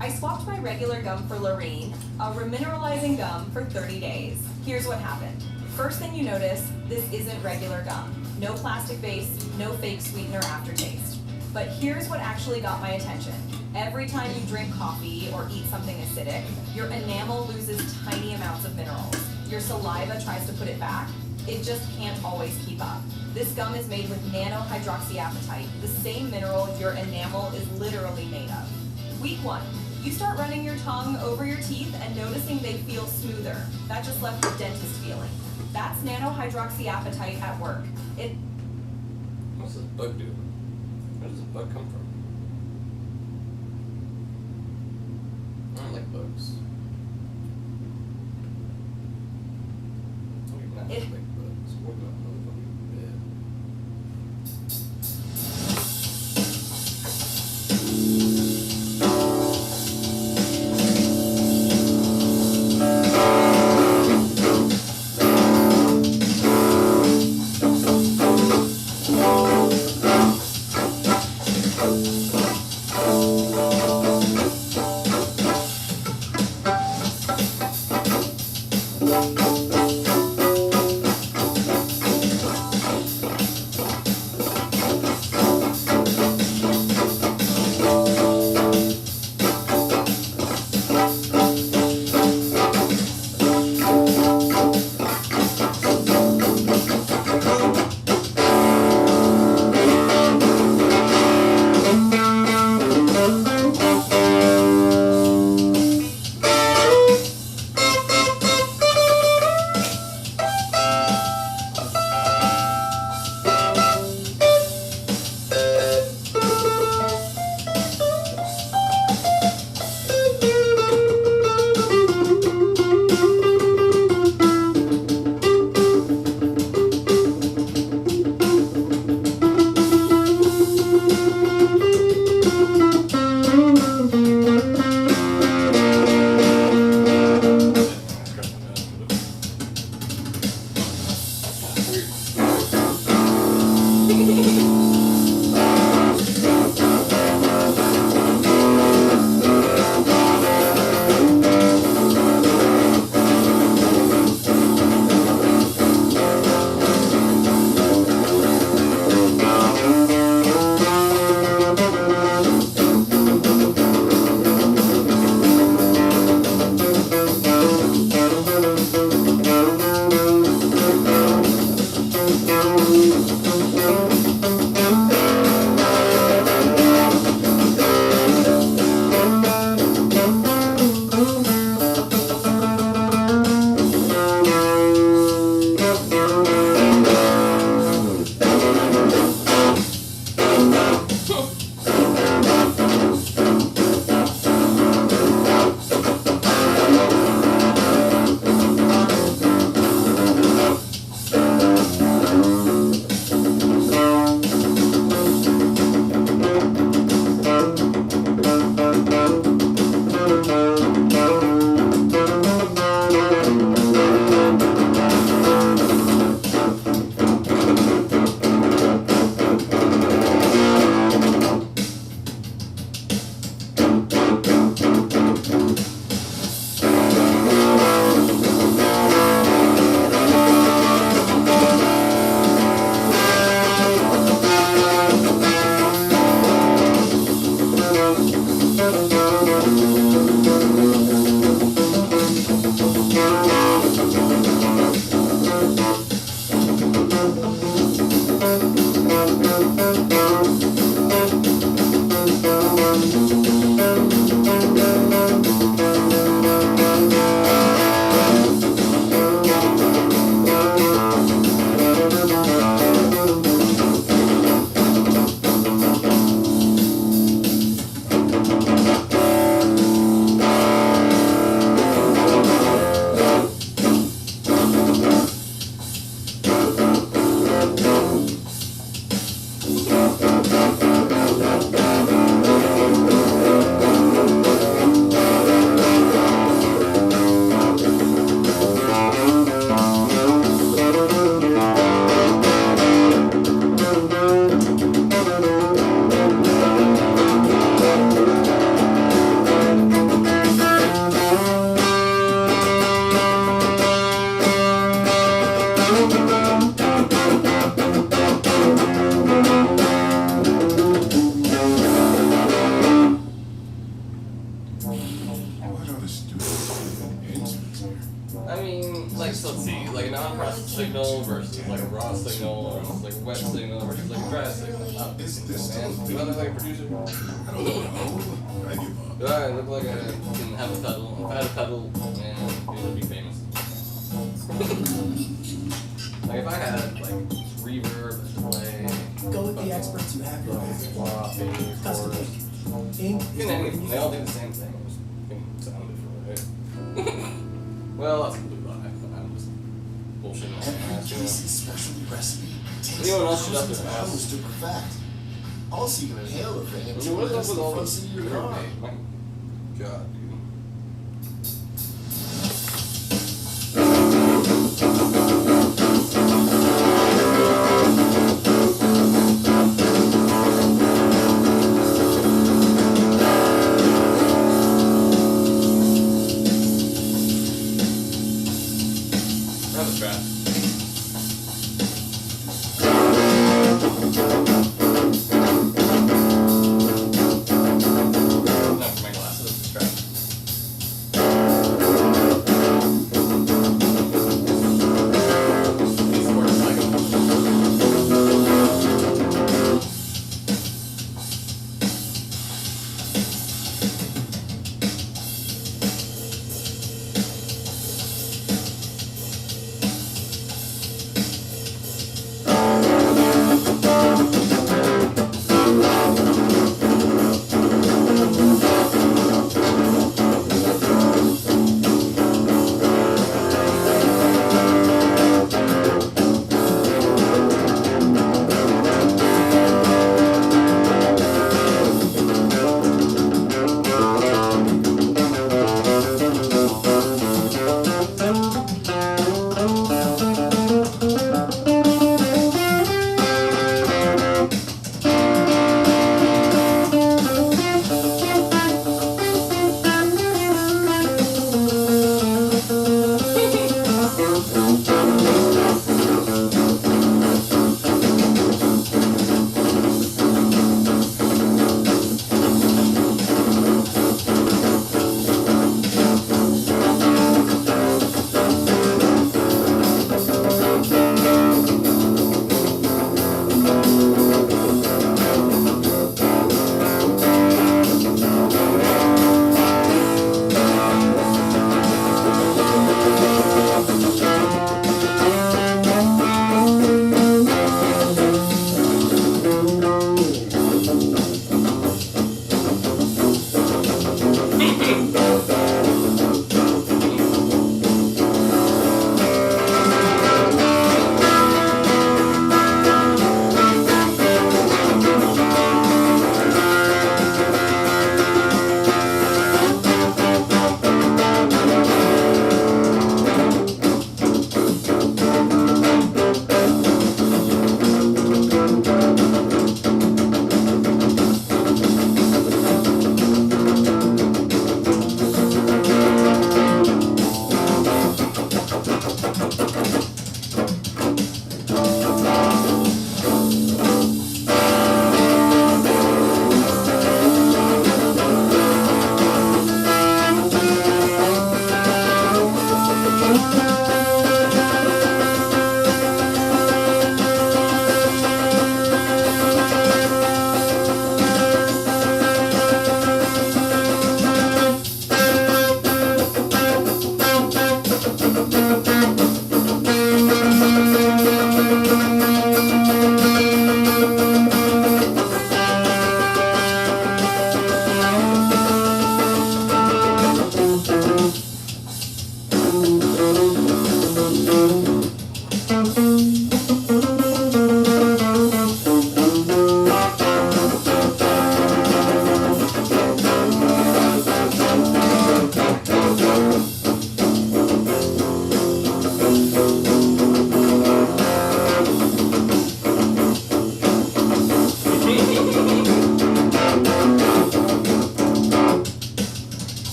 I swapped my regular gum for Lorene, a remineralizing gum, for 30 days. Here's what happened. First thing you notice, this isn't regular gum. No plastic base, no fake sweetener aftertaste. But here's what actually got my attention. Every time you drink coffee or eat something acidic, your enamel loses tiny amounts of minerals. Your saliva tries to put it back. It just can't always keep up. This gum is made with nanohydroxyapatite, the same mineral your enamel is literally made of. Week 1, you start running your tongue over your teeth and noticing they feel smoother. That just left the dentist feeling. That's nanohydroxyapatite at work. What's this bug do? Where does this bug come from? I don't like bugs. I do not like bugs. What about motherfucking bed? signal, or it's like a wet signal, or just like a dry signal. Is this Man, still do I look like a producer? I don't know. I give up. Do I look like I didn't have a pedal? If I had a pedal, man, maybe I'd be famous. Like if I had like reverb, delay, Go with the experts you have your own. flop, bass, Custom chorus. ink. You can anything. They all do the same thing. Just fucking sound different, right? Well, that's completely lie. I'm just bullshitting my Every ass, you know. Casey's specialty recipe takes Anyone else should up thousands of their ass. hours to perfect. Also, you can inhale the thing I until mean, what it is up hits with the all front this seat of your reverb, car. mate? My God, dude. Grab the strap. No, for my glasses, the strap.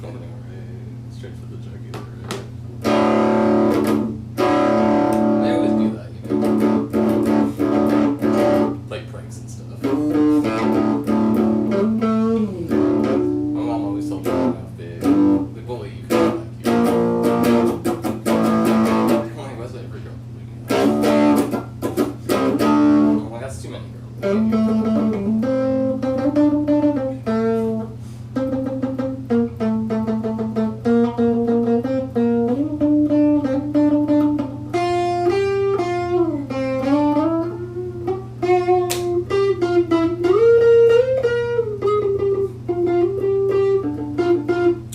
I know, right? Straight for the jugular, right? They always do that, you know? Like pranks and stuff. My mom always told me when I was big, the bully you could like you. Only was every girl bullying me. Well, that's too many girls.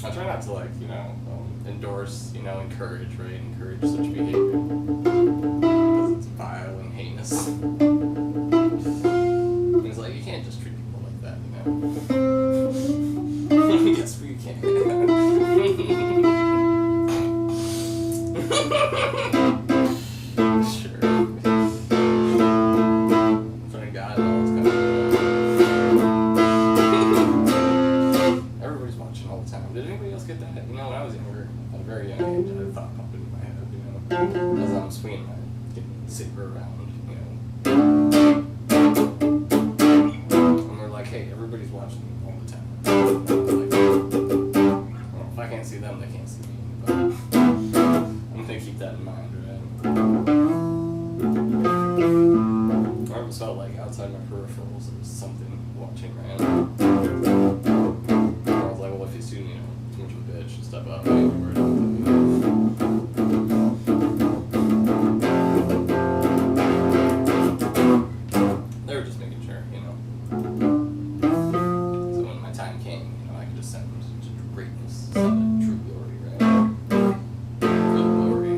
I try not to like, endorse, encourage, right? Encourage such behavior. Because it's vile and heinous. It's like, you can't just treat people like that, Yes, we can. Sure. Trying God knows kind of. Everybody's watching all the time. Did anybody else get that? When I was younger, at a very young age, I had a thought pop into my head, as I'm swinging my saber around, And they're like, hey, everybody's watching all the time. Like, well, if I can't see them, they can't see me. But I'm gonna keep that in mind, right? I always felt like outside my peripherals, there was something watching, right? I was like, well, if you see me, too much of a bitch, step up. They were just making sure, So when my time came, I could ascend to greatness, ascend to true glory, right? Good glory.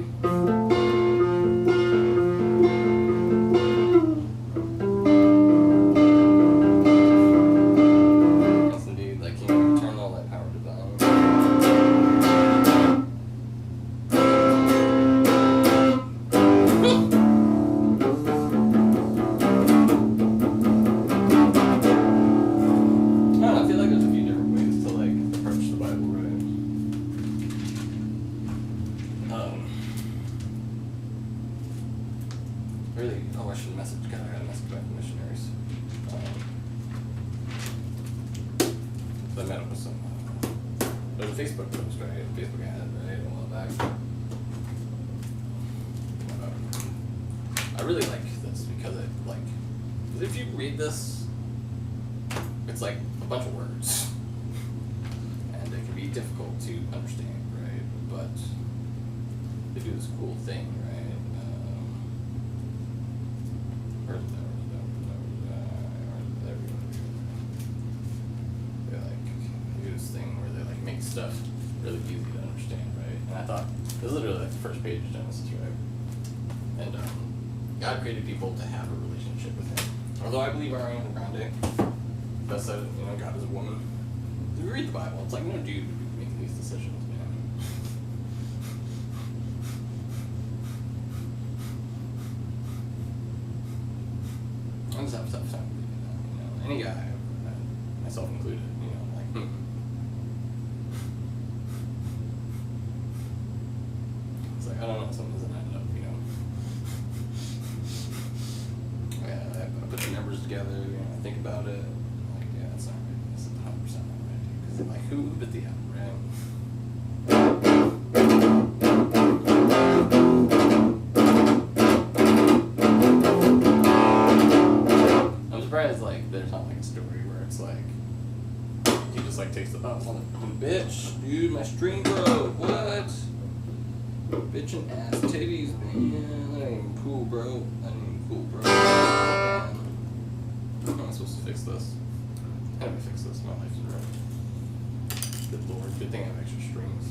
Yes, indeed, like eternal, like power divine. I feel like there's a few different ways to approach the Bible, right? Really, I should message. God, I gotta message back to missionaries. I met up with some. There's a Facebook post, right? Facebook ad, right? A while back. I really like this because if you read this, it's like a bunch of words, and it can be difficult to understand, right? But they do this cool thing, right? They do this thing where they make stuff really easy to understand, right? And I thought this is literally the first page of Genesis, right? And God created people to have a relationship with Him. Although I believe Ariana Grande. That's God is a woman. If you read the Bible, it's like no dude would be making these decisions, man. I just have tough time believing that, Any guy, myself included, It's like, I don't know, something doesn't add up, Yeah, I put the numbers together, I think about it. It's not right. It's 100% not right. Because who bit the apple, right? I'm surprised there's not a story where it's he just takes the bottle and bitch, dude, my string broke. What? Bitch and ass titties, man. That ain't even cool, bro. That ain't even cool, bro. Man. How am I supposed to fix this? How do I fix this? My life's ruined. Good lord, good thing I have extra strings.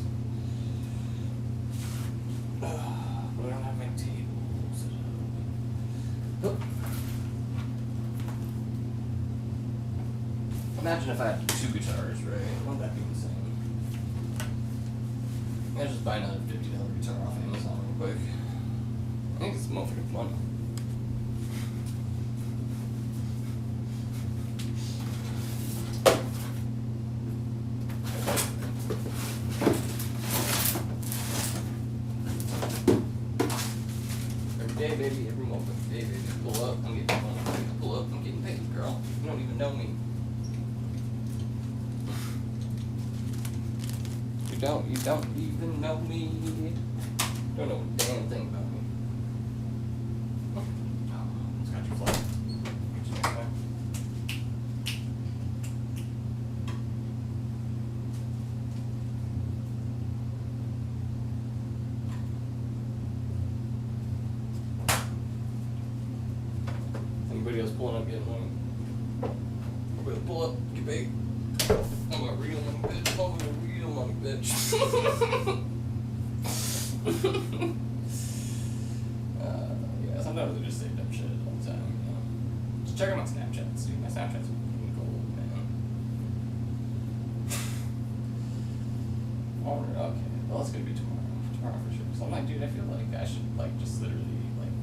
But I don't have my table set up. Imagine if I had 2 guitars, right? Wouldn't that be insane? I just buy another $50 guitar off Amazon real quick. I think it's motherfucking fun. baby, every moment. Hey, baby, pull up, I'm getting paid. Pull up, I'm getting paid, girl. You don't even know me. You don't even know me. Don't know a damn thing about me. It's got your flight. Get you next time. Anybody else pulling up getting money? Everybody pull up, get paid. I'm a real money bitch. I'm a real money bitch. Yeah, sometimes I just say dumb shit all the time, you know. Just check out my Snapchats, dude. My Snapchat's fucking gold, man. Okay, well, it's gonna be tomorrow for sure. So I'm like, dude, I feel like I should, like, just literally, like,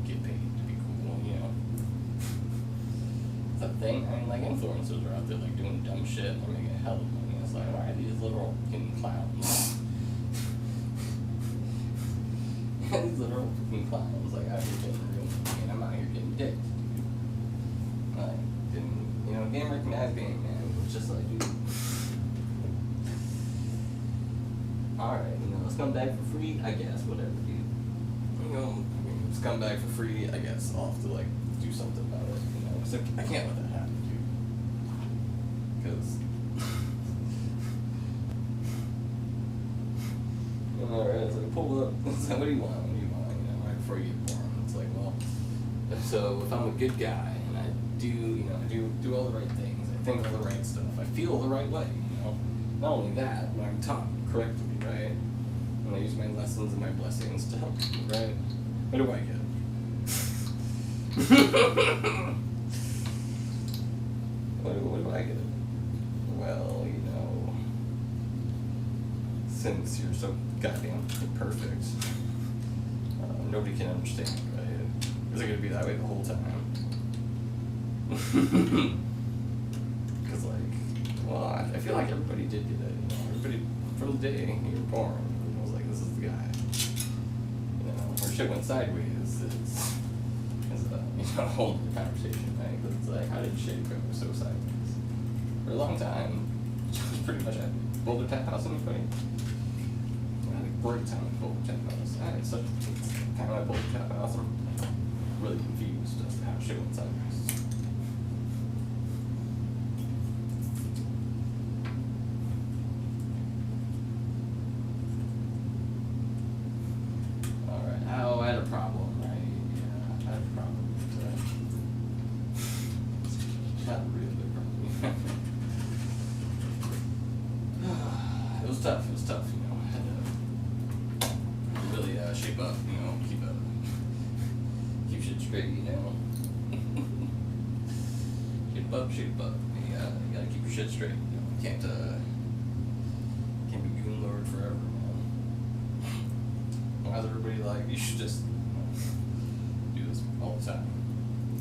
get paid to be cool, you know. It's a thing. I mean, like, influencers are out there, like, doing dumb shit and they're making a hell of money. It's like, why are these little fucking clowns? These little fucking clowns, like, out here getting real money, and I'm out here getting dicked, dude. Like, didn't, you know, game recognized game, man. It's just like, dude. Alright, you know, scumbag for free, I guess, whatever, dude. You know, I mean, scumbag for free, I guess, I'll have to, like, do something about it, you know. So I can't let that happen, dude. Because... Alright, so I pull up, it's like, what do you want, you know, right before you get born. It's like, well, so if I'm a good guy, and I do, you know, I do all the right things, I think all the right stuff, I feel the right way, you know. Not only that, but I'm taught correctly, right? And I use my lessons and my blessings to help people, right? What do I get? what do I get? Well, you know, since you're so goddamn perfect, nobody can understand, right? Is it gonna be that way the whole time? Because, like, well, I feel like everybody did get it, you know, everybody, from the day you were born, everyone was like, this is the guy. You know, where shit went sideways is you know, a whole other conversation, right? 'Cause it's like, how did shit go so sideways? For a long time, it was pretty much a Boulder Tap House, anybody? I had a great time at Boulder Tap House. I had such a good time at Boulder Tap House. I'm really confused as to how shit went sideways. Alright, oh, I had a problem, right? Yeah, I had a problem with that. Not a real big problem. It was tough, you know. I had to really shape up, you know, keep shit straight, you know. Shape up. You gotta keep your shit straight, you know. You can't be goon lord forever, man. Why is everybody like, you should just, you know, do this all the time?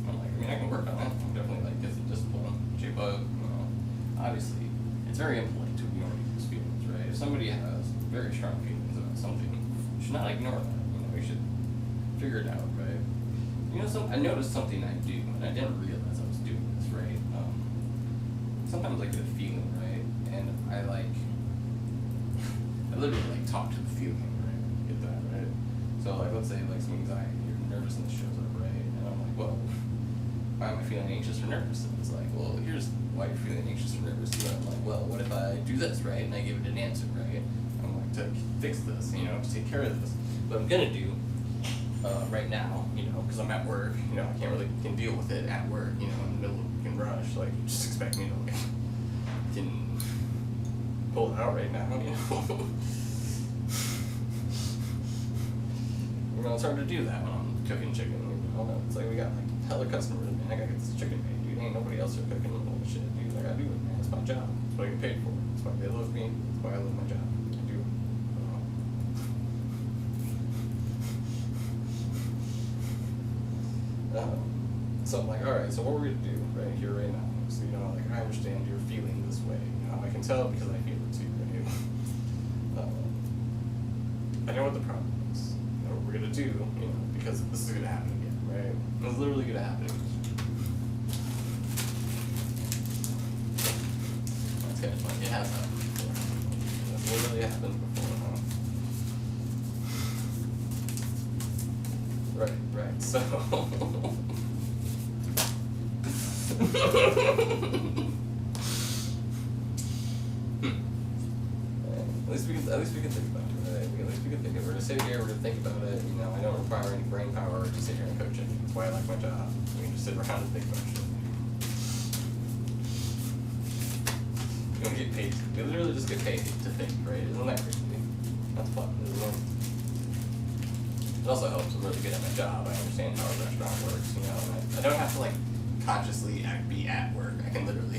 I'm like, I mean, I can work on it. I'm definitely like, get some discipline, shape up, you know. Obviously, it's very impolite to ignore people's feelings, right? If somebody has very strong feelings about something, you should not ignore that, you know. You should figure it out, right? You know, I noticed something I do, and I didn't realize I was doing this, right? Sometimes I get a feeling, right? And I literally like talk to the feeling, right? Get that, right? So like, let's say like some anxiety or nervousness shows up, right? And I'm like, well, why am I feeling anxious or nervous? And it's like, well, here's why you're feeling anxious or nervous. And I'm like, well, what if I do this, right? And I give it an answer, right? I'm like, to fix this, you know, to take care of this. What I'm gonna do right now, you know, because I'm at work, you know, I can't really can deal with it at work, you know, in the middle of a rush, like, just expect me to, like, can pull it out right now, you know. You know, it's hard to do that when I'm cooking chicken, you know. It's like, we got, like, hella customers, man, I gotta get this chicken made, dude. Ain't nobody else are cooking all this shit, dude. I gotta do it, man. It's my job. It's what I get paid for. It's why they love me. It's why I love my job. I do it. So I'm like, alright, so what we're gonna do right here, right now. So, you know, like, I understand you're feeling this way. You know, I can tell because I feel it too, right? I know what the problem is. You know what we're gonna it too, you know, because this is gonna happen again, right? It's literally gonna happen again. That's kind of funny. It has happened before. It's literally happened before, huh? Right, so At least we can think about it, right? At least we can think of it. We're gonna sit here, we're gonna think about it, you know, I don't require any brain power to sit here and coach it. That's why I like my job. We can just sit around and think about shit. We don't get paid. We literally just get paid to think, right? Isn't that crazy? That's fun, isn't it? It also helps. I'm really good at my job. I understand how a restaurant works, you know, and I don't have to like consciously be at work. I can literally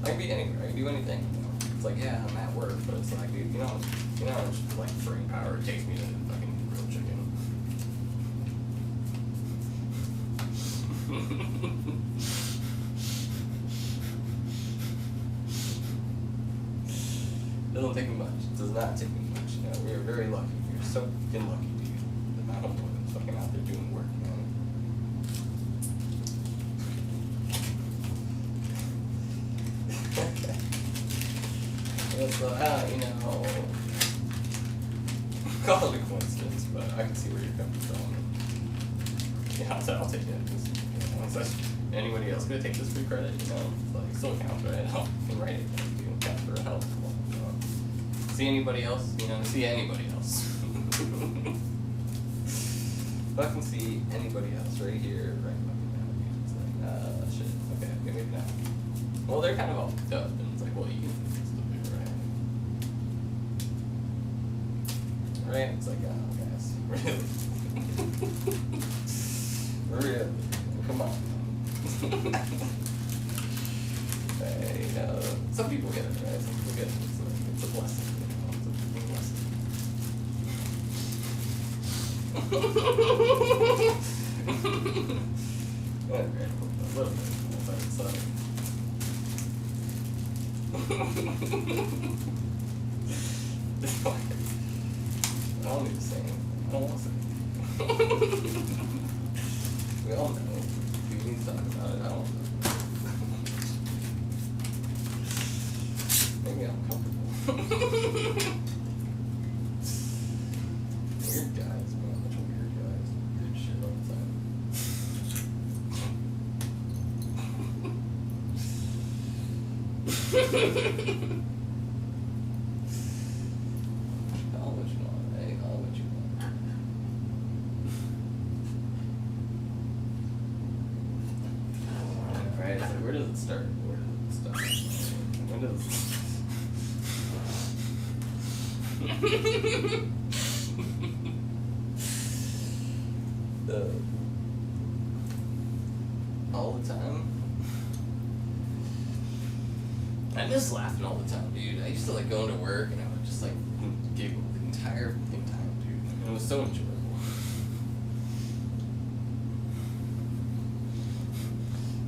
I can be anywhere, I can do anything. You know? It's like, yeah, I'm at work, but it's like, dude, you know how much like brain power it takes me to fucking grill chicken. It doesn't take me much. It does not take me much. You know, we are very lucky. We are so fucking lucky, dude. The amount of women fucking out there doing work, man. It's, you know, call it a coincidence, but I can see where you're coming from. Yeah, I'll take it. Just, you know, so anybody else gonna take this free credit? You know, it's like still counts, right? I can write it. You can count for help. See anybody else? You know, see anybody else. If I can see anybody else right here, right fucking now, it's like, shit. Okay, maybe not. Well, they're kind of all picked up, and it's like, well, you can still do it, right? Right? It's like, oh, guys, really? Really? Come on. Hey, some people get it, right? Some people get it. It's a blessing, you know? It's a fucking blessing. Okay, a little bit. Sorry. I don't need to say anything. I don't want to say anything. We all know. We need to talk about it. I don't know. Maybe I'm comfortable. Weird guys, man. Bunch of weird guys. Weird shit all the time. Call what you want, hey, call what you want. Alright, so where does it start? Where does it start? When does all the time? I miss laughing all the time, dude. I used to like going to work and I would just like giggle the entire fucking time, dude. And it was so enjoyable.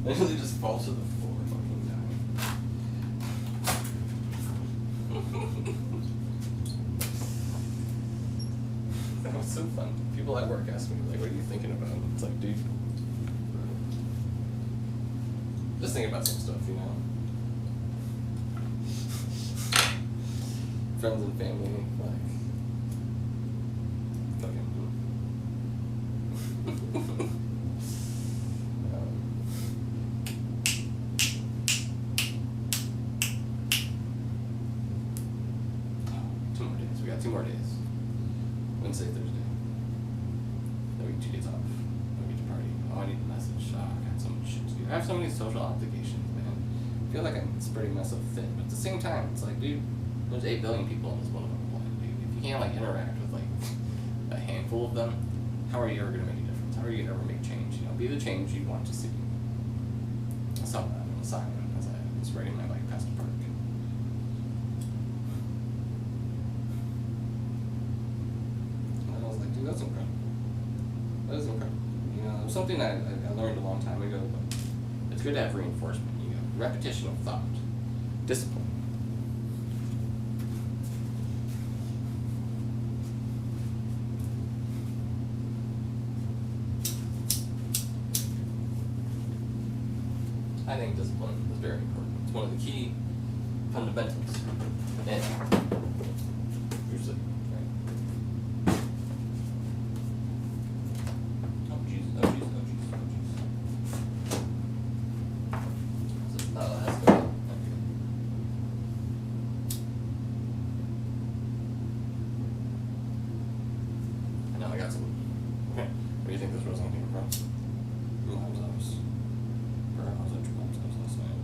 I usually just fall to the floor fucking time. That was so fun. People at work ask me, like, what are you thinking about? It's like, dude, just thinking about some stuff, you know? Friends and family, like, fucking. 2 more days. We got 2 more days. Wednesday, Thursday. Then we get 2 days off. Then we get to party. Oh, I need a message. Oh, I got so much shit to do. I have so many social obligations, man. I feel like I'm spreading myself thin, but at the same time, it's like, dude, there's 8 billion people on this one planet, dude. If you can't like interact with like a handful of them, how are you ever gonna make a difference? How are you gonna ever make change? You know, be the change you want to see. I saw that on the sign as I was riding my bike past the park. And I was like, dude, that's incredible. That is incredible. You know, it was something I learned a long time ago, but it's good to have reinforcement. You know, repetition of thought, discipline. think discipline is very important. It's one of the key fundamentals. And usually, right? Oh jeez, oh jeez, oh jeez, oh jeez. Oh, that's good. Okay. Now I got some. Okay. Where do you think this Roseanne came from? Mom's house. Her house at your mom's house last night.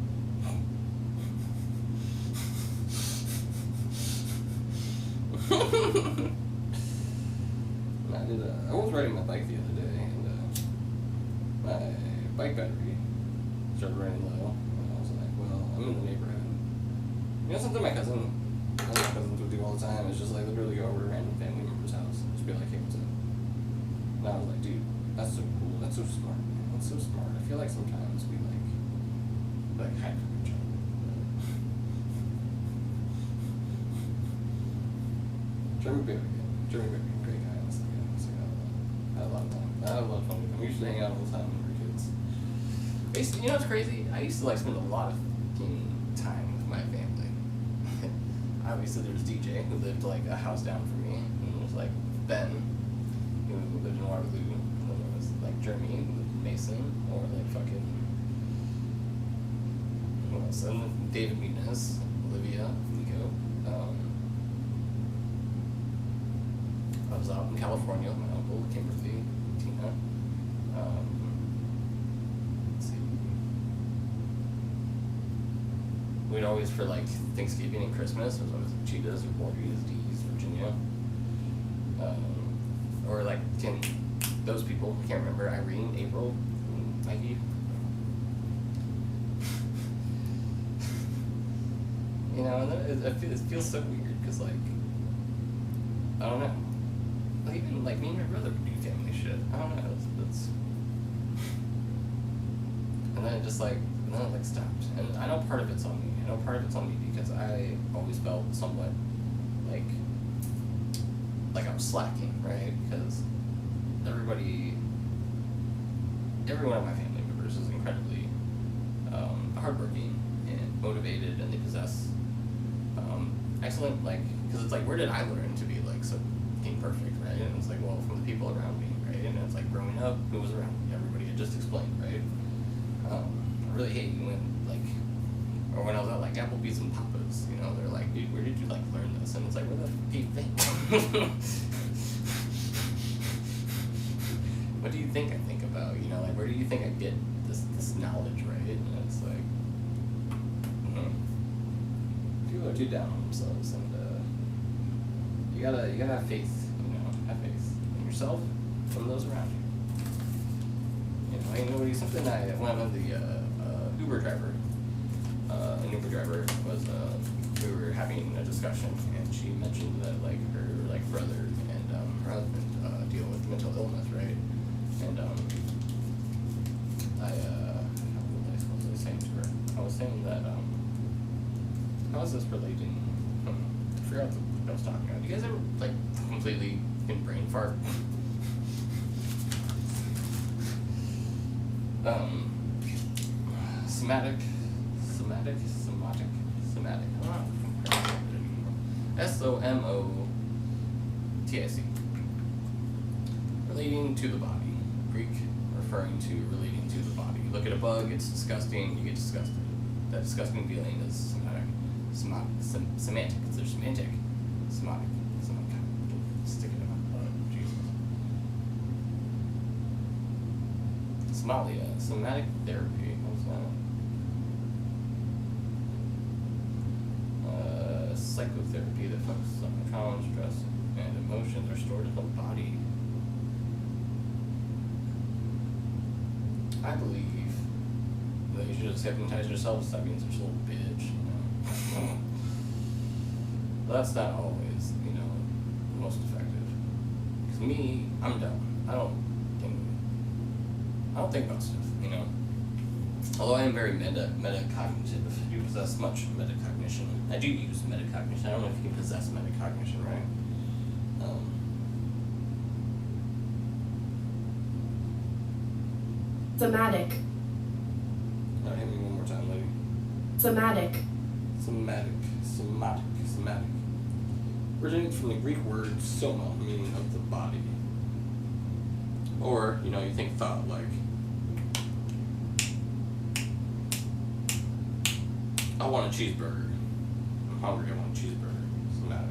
I was riding my bike the other day, and my bike battery started running low, and I was like, well, I'm in the neighborhood. You know something my cousins would do all the time is just like literally go over to a random family member's house and just be like, hey, what's up? And I was like, dude, that's so cool, that's so smart, man, that's so smart. I feel like sometimes we like hide from each other. Jeremy Baby, great guy. Honestly, I had a lot of fun. I had a lot of fun with him. We used to hang out all the time when we were kids. You know what's crazy? I used to like spend a lot of time with my family. Obviously, there was DJ who lived like a house down from me, and there was like Ben who lived in Waterloo, and then there was like Jeremy who lived in Mason, or like fucking who else? And then David Muniz, Olivia, Nico. I was out in California with my uncle, Kimberly, Tina. Let's see. We'd always, for like Thanksgiving and Christmas, it was always like Cheetahs or Voorhees, D's, Virginia. Or like, those people, I can't remember, Irene, April, Mikey. You know, and then it feels so weird, because like, I don't know. Like, even like me and my brother would do family shit. I don't know. It's and then it just like stopped. And I know part of it's on me. I know part of it's on me because I always felt somewhat like I was slacking, right? Because every one of my family members is incredibly hardworking and motivated, and they possess excellent, like, because it's like, where did I learn to be like so perfect, right? And it's like, well, from the people around me, right? And it's like, growing up, who was around me? Everybody had just explained, right? I really hate when, like, or when I was at like Applebee's and Papa's, you know, they're like, dude, where did you like learn this? And it's like, where the fuck do you think? What do you think I think about? You know, like, where do you think I get this knowledge, right? And it's like, people are too down on themselves, and you gotta have faith, you know, have faith in yourself and those around you. You know, something when I was the Uber driver, an Uber driver was, we were having a discussion, and she mentioned that like her like brother and her husband deal with mental illness, right? And what was I saying to her? I was saying that how is this relating? I forgot what I was talking about. Do you guys ever like completely in brain fart? Somatic. SOMOTIC. Relating to the body. Greek referring to relating to the body. You look at a bug, it's disgusting, you get disgusted. That disgusting feeling is semantic. There's semantic. Semantic. Stick it in my butt. Jesus. Somalia. Somatic therapy. What's that? Psychotherapy that focuses on trauma, stress, and emotions are stored in the body. I believe that you should just hypnotize yourself, stop being such a little bitch, you know. But that's not always, you know, the most effective. Because me, I'm dumb. I don't think about stuff, you know. Although I am very metacognitive. I do possess much metacognition. I do use metacognition. I don't know if you can possess metacognition, right? Thematic. Oh Alright, hit me one more time, lady. Somatic. Somatic. Originates from the Greek word soma, meaning of the body. Or, you think thought, like, I want a cheeseburger. I'm hungry, I want a cheeseburger. Somatic.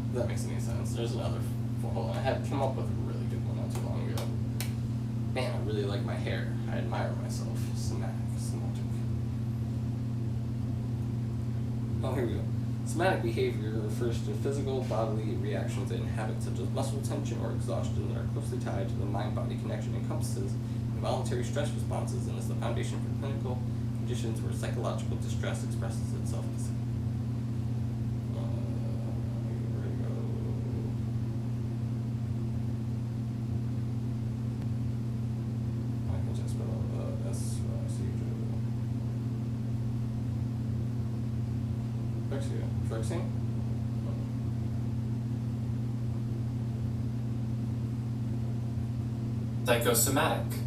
If that makes any sense. There's another. Hold on, I had come up with a really good one not too long ago. Man, I really like my hair. I admire myself. Somatic. Oh, here we go. Somatic behavior refers to physical bodily reactions and habits such as muscle tension or exhaustion that are closely tied to the mind-body connection, encompasses involuntary stress responses, and is the foundation for clinical conditions where psychological distress expresses itself physically. Here we go. I can just spell Drexia. Psychosomatic.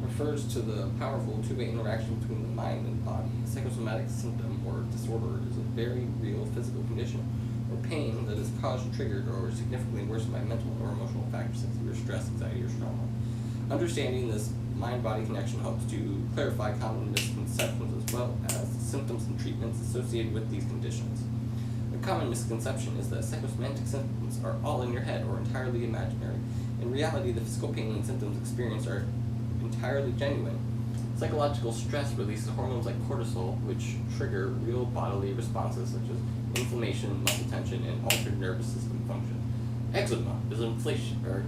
Refers to the powerful two-way interaction between the mind and body. Psychosomatic symptom or disorder is a very real physical condition or pain that is caused, triggered, or significantly worsened by mental or emotional factors such as stress, anxiety, or trauma. Understanding this mind-body connection helps to clarify common misconceptions as well as symptoms and treatments associated with these conditions. A common misconception is that psychosomatic symptoms are all in your head or entirely imaginary. In reality, the physical pain and symptoms experienced are entirely genuine. Psychological stress releases hormones like cortisol, which trigger real bodily responses such as inflammation, muscle tension, and altered nervous system function. Eczema is an inflation, or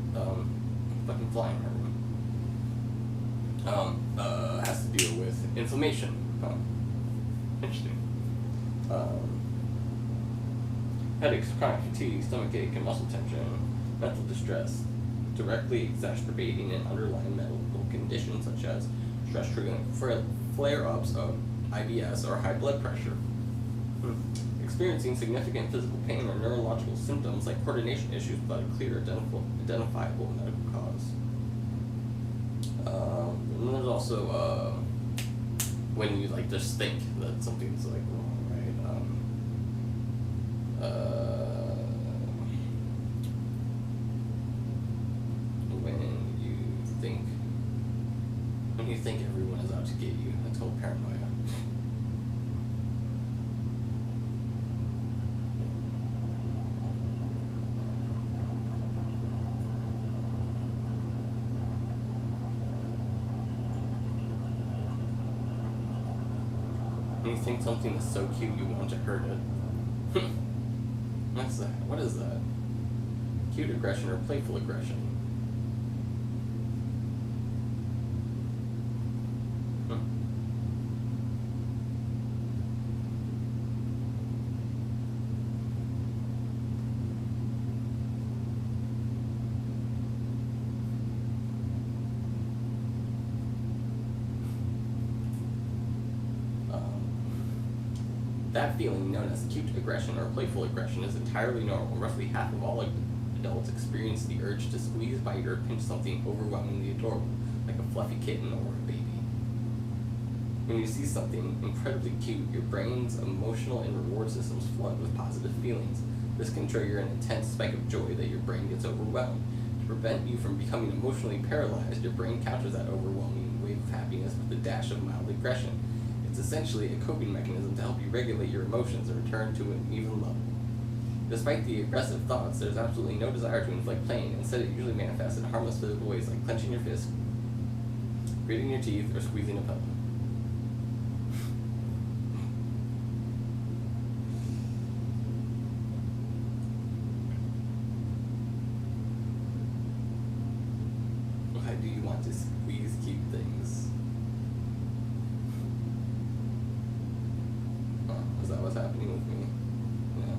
fucking flying has to deal with inflammation. Interesting. Headaches, chronic fatigue, stomachache, and muscle tension, mental distress, directly exacerbating an underlying medical condition such as stress triggering flare-ups of IBS or high blood pressure. Experiencing significant physical pain or neurological symptoms like coordination issues without a clear identifiable medical cause. And there's also when you just think that something's wrong, right? When you think everyone is out to get you, that's called paranoia. When you think something is so cute you want to hurt it. What's that? What is that? Cute aggression or playful aggression? That feeling, known as cute aggression or playful aggression, is entirely normal. Roughly half of all adults experience the urge to squeeze, bite, or pinch something overwhelmingly adorable, like a fluffy kitten or a baby. When you see something incredibly cute, your brain's emotional and reward systems flood with positive feelings. This can trigger an intense spike of joy that your brain gets overwhelmed. To prevent you from becoming emotionally paralyzed, your brain counters that overwhelming wave of happiness with a dash of mild aggression. It's essentially a coping mechanism to help you regulate your emotions and return to an even level. Despite the aggressive thoughts, there's absolutely no desire to inflict pain. Instead, it usually manifests in harmless physical ways like clenching your fist, gritting your teeth, or squeezing a pillow. Why do you want to squeeze cute things? Is that what's happening with me? Yeah.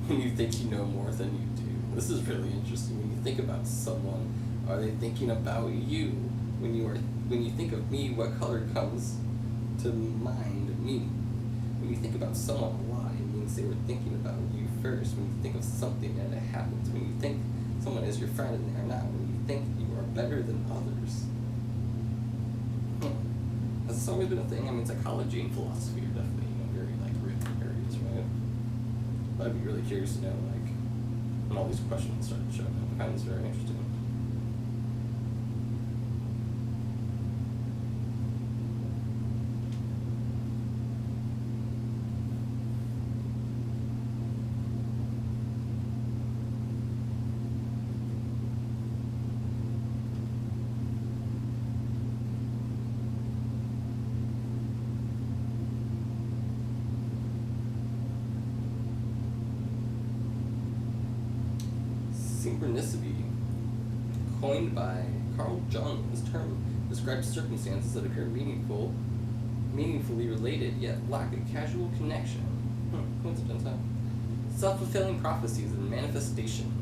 when you think you know more than you do. This is really interesting. When you think about someone, are they thinking about you? When you think of me, what color comes to mind? Me. When you think about someone a lot, it means they were thinking about you first. When you think of something and it happens, when you think someone is your friend and they are not, when you think you are better than others. That's always been a thing. I mean, psychology and philosophy are definitely, very, rich areas, right? But I'd be really curious to know, when all these questions started showing up. I find this very interesting. Synchronicity, coined by Carl Jung, this term describes circumstances that appear meaningfully related, yet lack a casual connection. Coincidence, huh? Self-fulfilling prophecies and manifestation.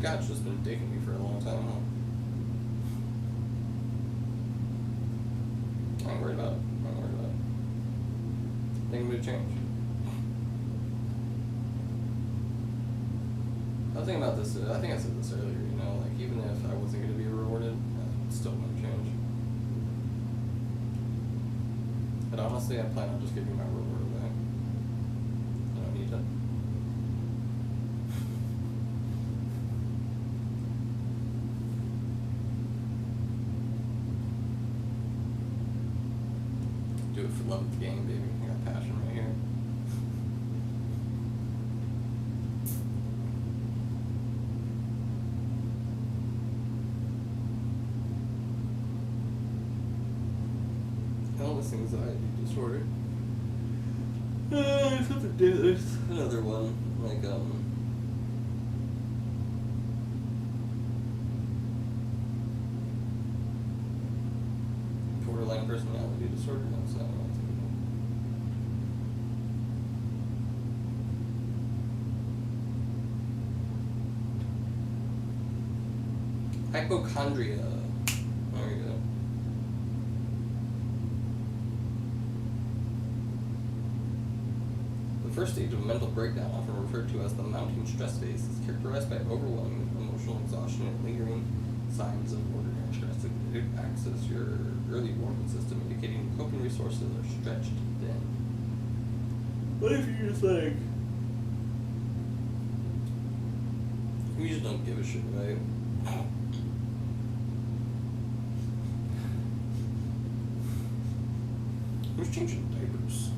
God's just been digging me for a long time, huh? I ain't worried about it. Think would change. I was thinking about this, I think I said this earlier, even if I wasn't going to be rewarded, it still wouldn't change. But honestly, I plan on just giving my reward away. I don't need it. Do it for love of the game, baby. I got passion right here. Illness anxiety disorder. Something to do. There's another one, borderline personality disorder. That's not what I'm thinking of. Hypochondria. There you go. The first stage of mental breakdown, often referred to as the mounting stress phase, is characterized by overwhelming emotional exhaustion and lingering signs of ordinary stress. It acts as your early warning system, indicating coping resources are stretched thin. What if you're just we just don't give a shit, right? Who's changing diapers?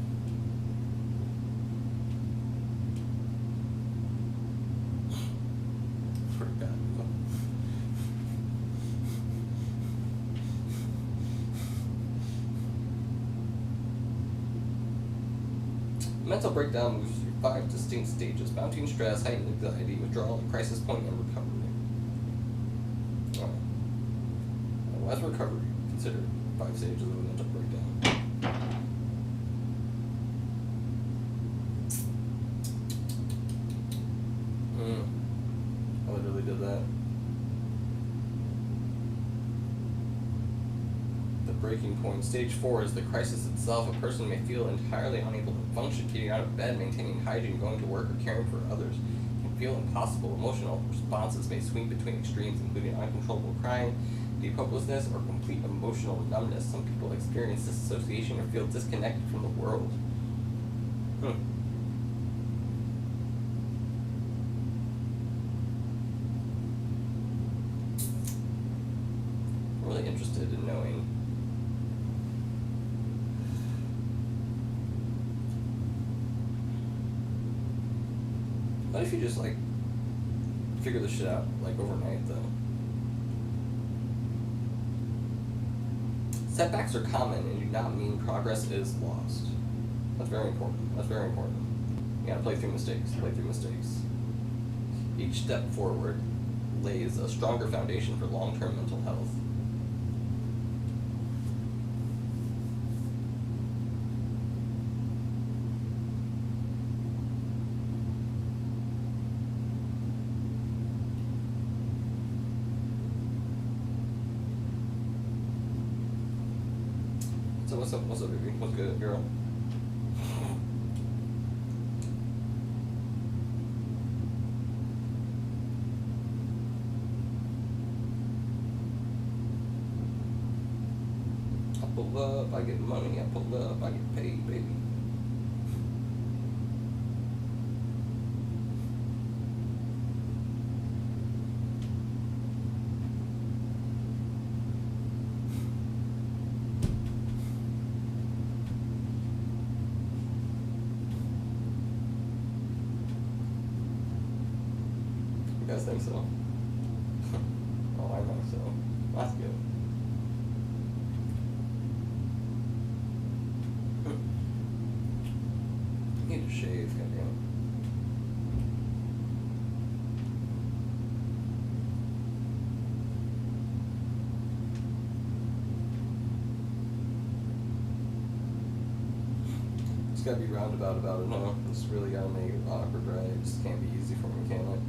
Swear to God. Mental breakdown moves through 5 distinct stages: mounting stress, heightened anxiety, withdrawal, crisis point, and recovery. As recovery, consider 5 stages of a mental breakdown. I literally did that. The breaking point. Stage 4 is the crisis itself. A person may feel entirely unable to function, getting out of bed, maintaining hygiene, going to work, or caring for others. Can feel impossible. Emotional responses may swing between extremes, including uncontrollable crying, deep hopelessness, or complete emotional numbness. Some people experience disassociation or feel disconnected from the world. I'm really interested in knowing what if you just figure this shit out overnight though. Setbacks are common and do not mean progress is lost. That's very important. You gotta play through mistakes. Each step forward lays a stronger foundation for long-term mental health. So what's up, baby? What's good, girl? I pull up, I get money, I pull up, I get paid, baby. You guys think so? Oh, I think so. That's good. I need to shave, goddamn. It's gotta be roundabout about it, no? It's really gotta make it awkward, right? It just can't be easy for me, can it?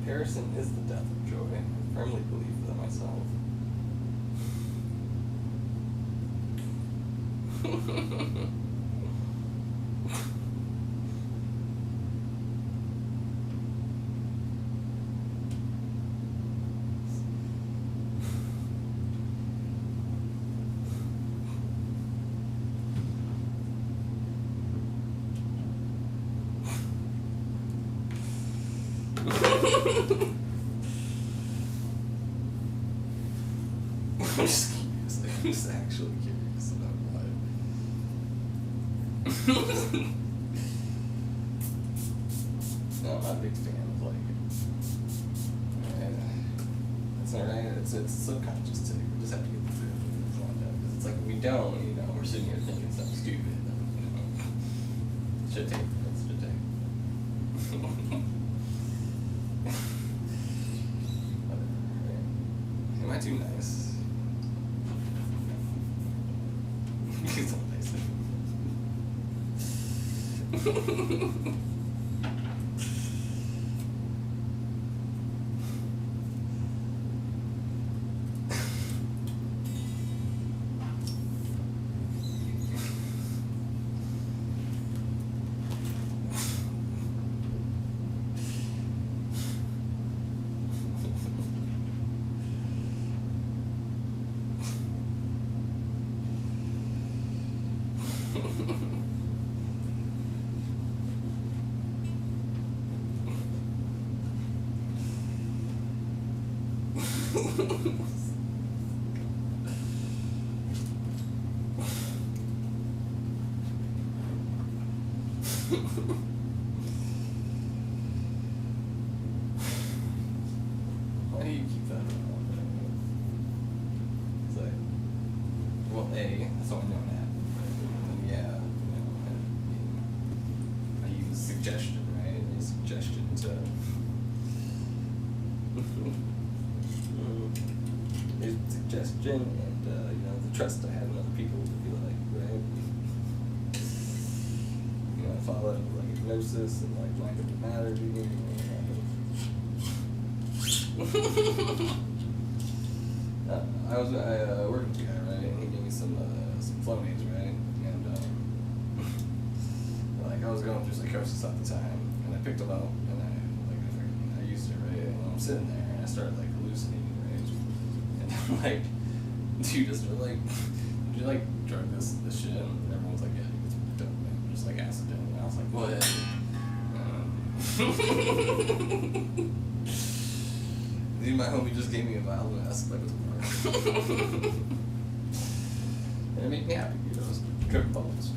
Comparison is the death of joy. I firmly believe that myself. I'm just curious. I'm just actually curious about life. No, I'm not a big fan of like. It's alright. It's subconscious too. We just have to get through it. Because it's like if we don't, you know, we're sitting here thinking something stupid. You know, should take. It should take. Am I too nice? You're so nice. Why do you keep that around? It's like, well, that's all I'm doing that. And yeah, you know, I use suggestion, right? I use suggestion to use suggestion and you know, the trust I have in other people to be like, right? You know, follow like diagnosis and like lack of matter being I worked with the guy, right, and he gave me some Flonase, right, and like I was going through psychosis at the time, and I picked them up, and I used it, right, and I'm sitting there, and I started like hallucinating, right, and I'm like, dude, just like, did you like drug this shit? And everyone's like, yeah, it's dope, man, just like acid dope, and I was like, what? Dude, my homie just gave me a vial of acid, like, and it made me happy, you know, it was cooking bubbles.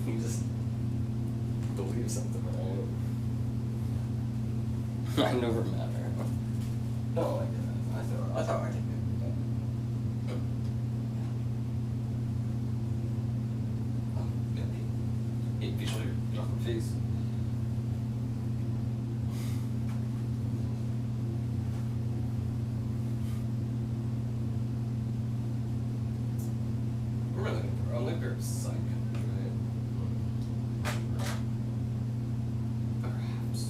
You just believe something, right? I never met her. No, I didn't. I thought I could do that. Oh, yeah. Eat visually off my face. We're really looking for a liquor psych, right? Perhaps.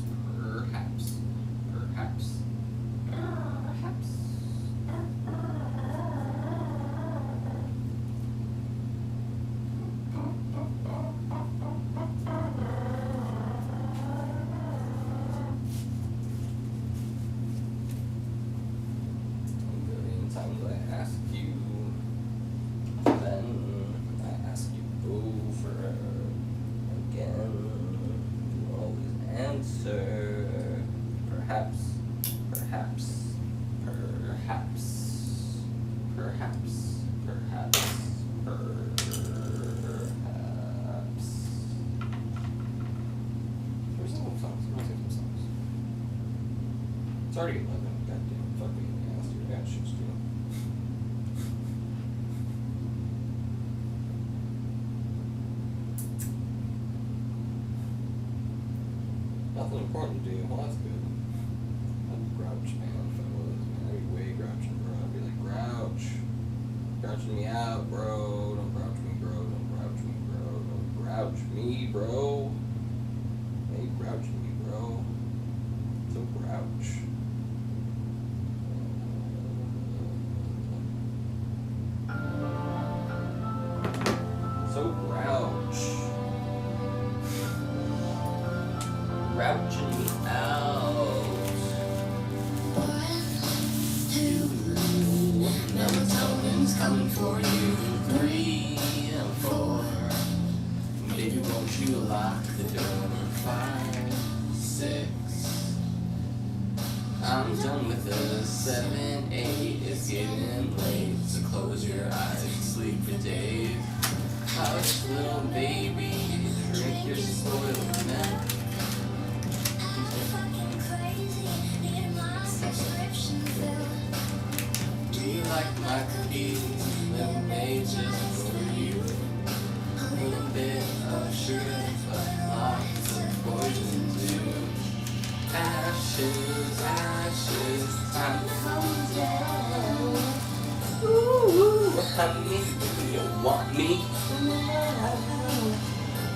Times I ask you, then I ask you over again. You always answer. Perhaps. There's no songs. I'm gonna take some songs. It's already 11. Goddamn fucking ass. Your dad shit's doing. Nothing important to do. Well, that's good. I'm grouch, man. If I was, man, I'd be way grouching, bro. I'd be like, grouch. Grouching me out, bro. Don't grouch me, bro. Don't grouch me, bro. Don't grouch me, bro. Hey, grouching me, bro. So grouch. So grouch. Grouching me out. 1, 2, melatonin's coming for you. 3 and 4. Baby, won't you lock the door? 5, 6. I'm done with the 7, 8. It's getting late, so close your eyes and sleep for days. Hush, little baby, drink your spoiled milk. Do you like my cookies? Lemonade just for you. A little bit of sugar, but lots of poison too. Ashes, time to come down. Ooh, honey, do you want me now?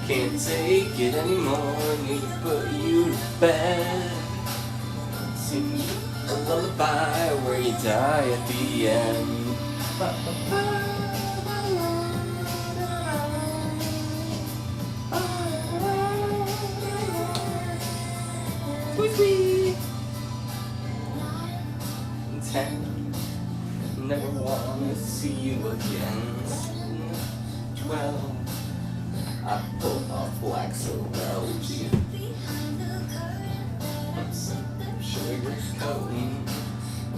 Can't take it anymore, need to put you to bed. Sing you a lullaby where you die at the end. Sweet. 10. Never wanna see you again. 12. I pull off black so well with you. Sugar coating.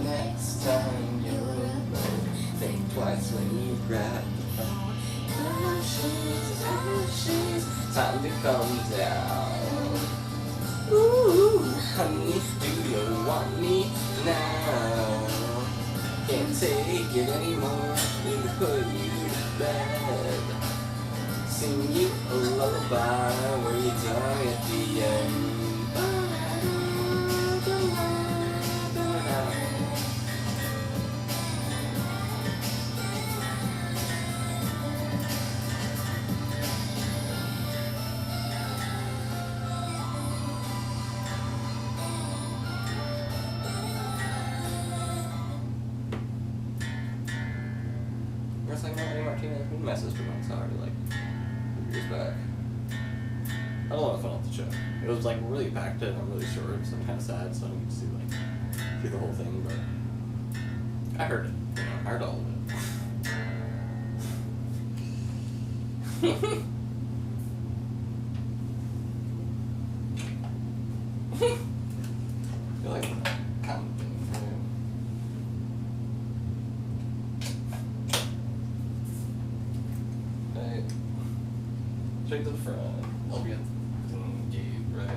Next time you're alone, think twice when you grab the phone. Ashes, time to come down. Ooh, honey, do you want me now? Can't take it anymore, need to put you to bed. Sing you a lullaby where you die at the end. My sister once saw her like years back. I had a lot of fun at the show. It was like really packed in. I'm really short, so I'm kind of sad. So I didn't get to see the whole thing, but I heard it. You know, I heard all of it. I feel like common thing. Right. Straight to the front. I'll be at the gate, right?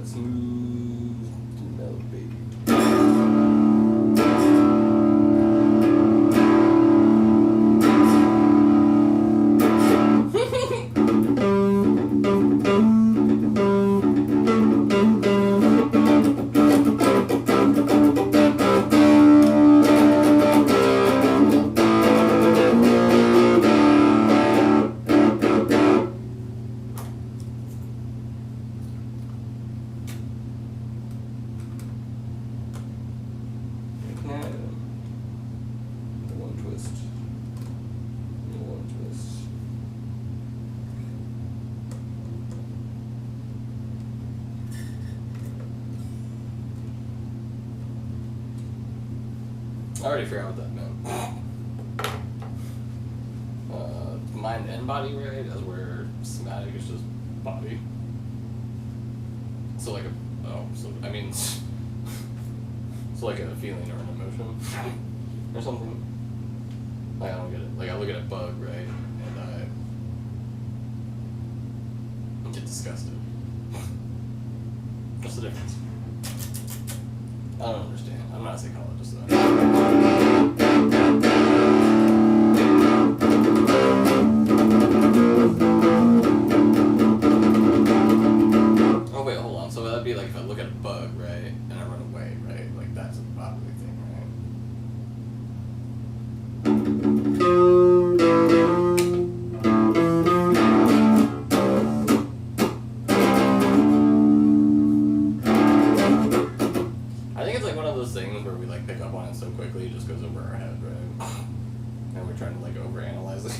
Smooth milk, baby. I already forgot what that meant. Mind and body, right? As where somatic is just body. So like so like a feeling or an emotion or something. Like I don't get it. Like I look at a bug, right, and I get disgusted. What's the difference? I don't understand. I'm not a psychologist though. Oh wait, hold on. So that'd be like if I look at a bug, right, and I run away, right? Like that's a bodily thing, right? I think it's like one of those things where we like pick up on it so quickly it just goes over our head, right? And we're trying to like overanalyze it.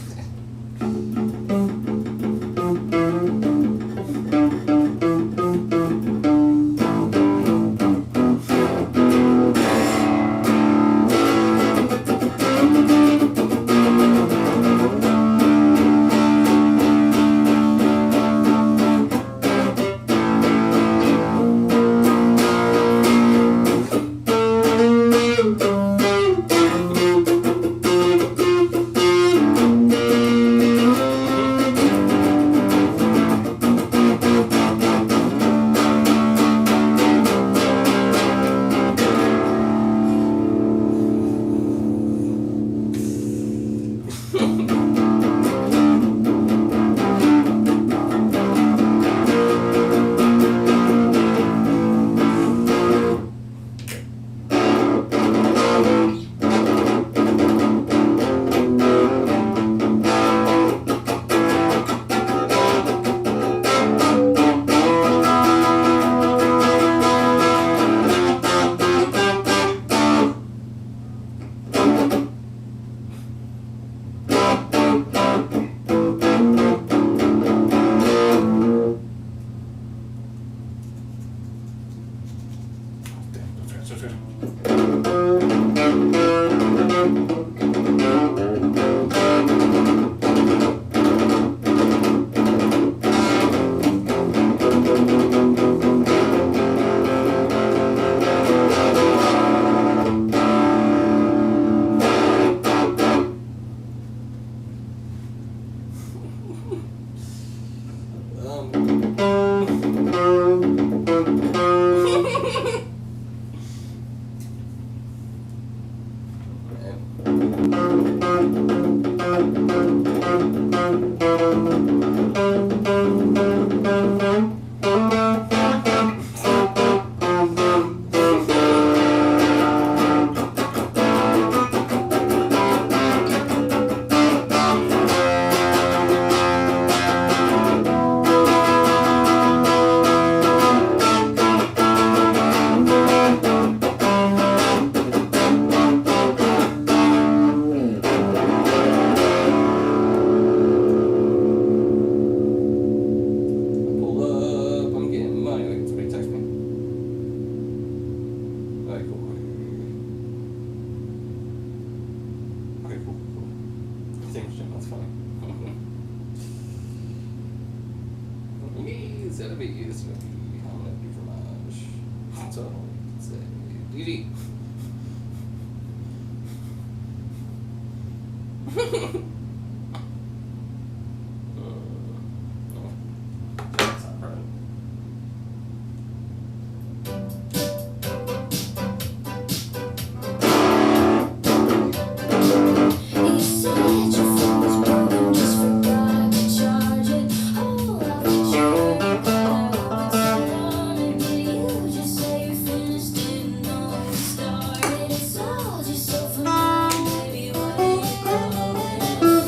It's all just so familiar, baby. What are you calling?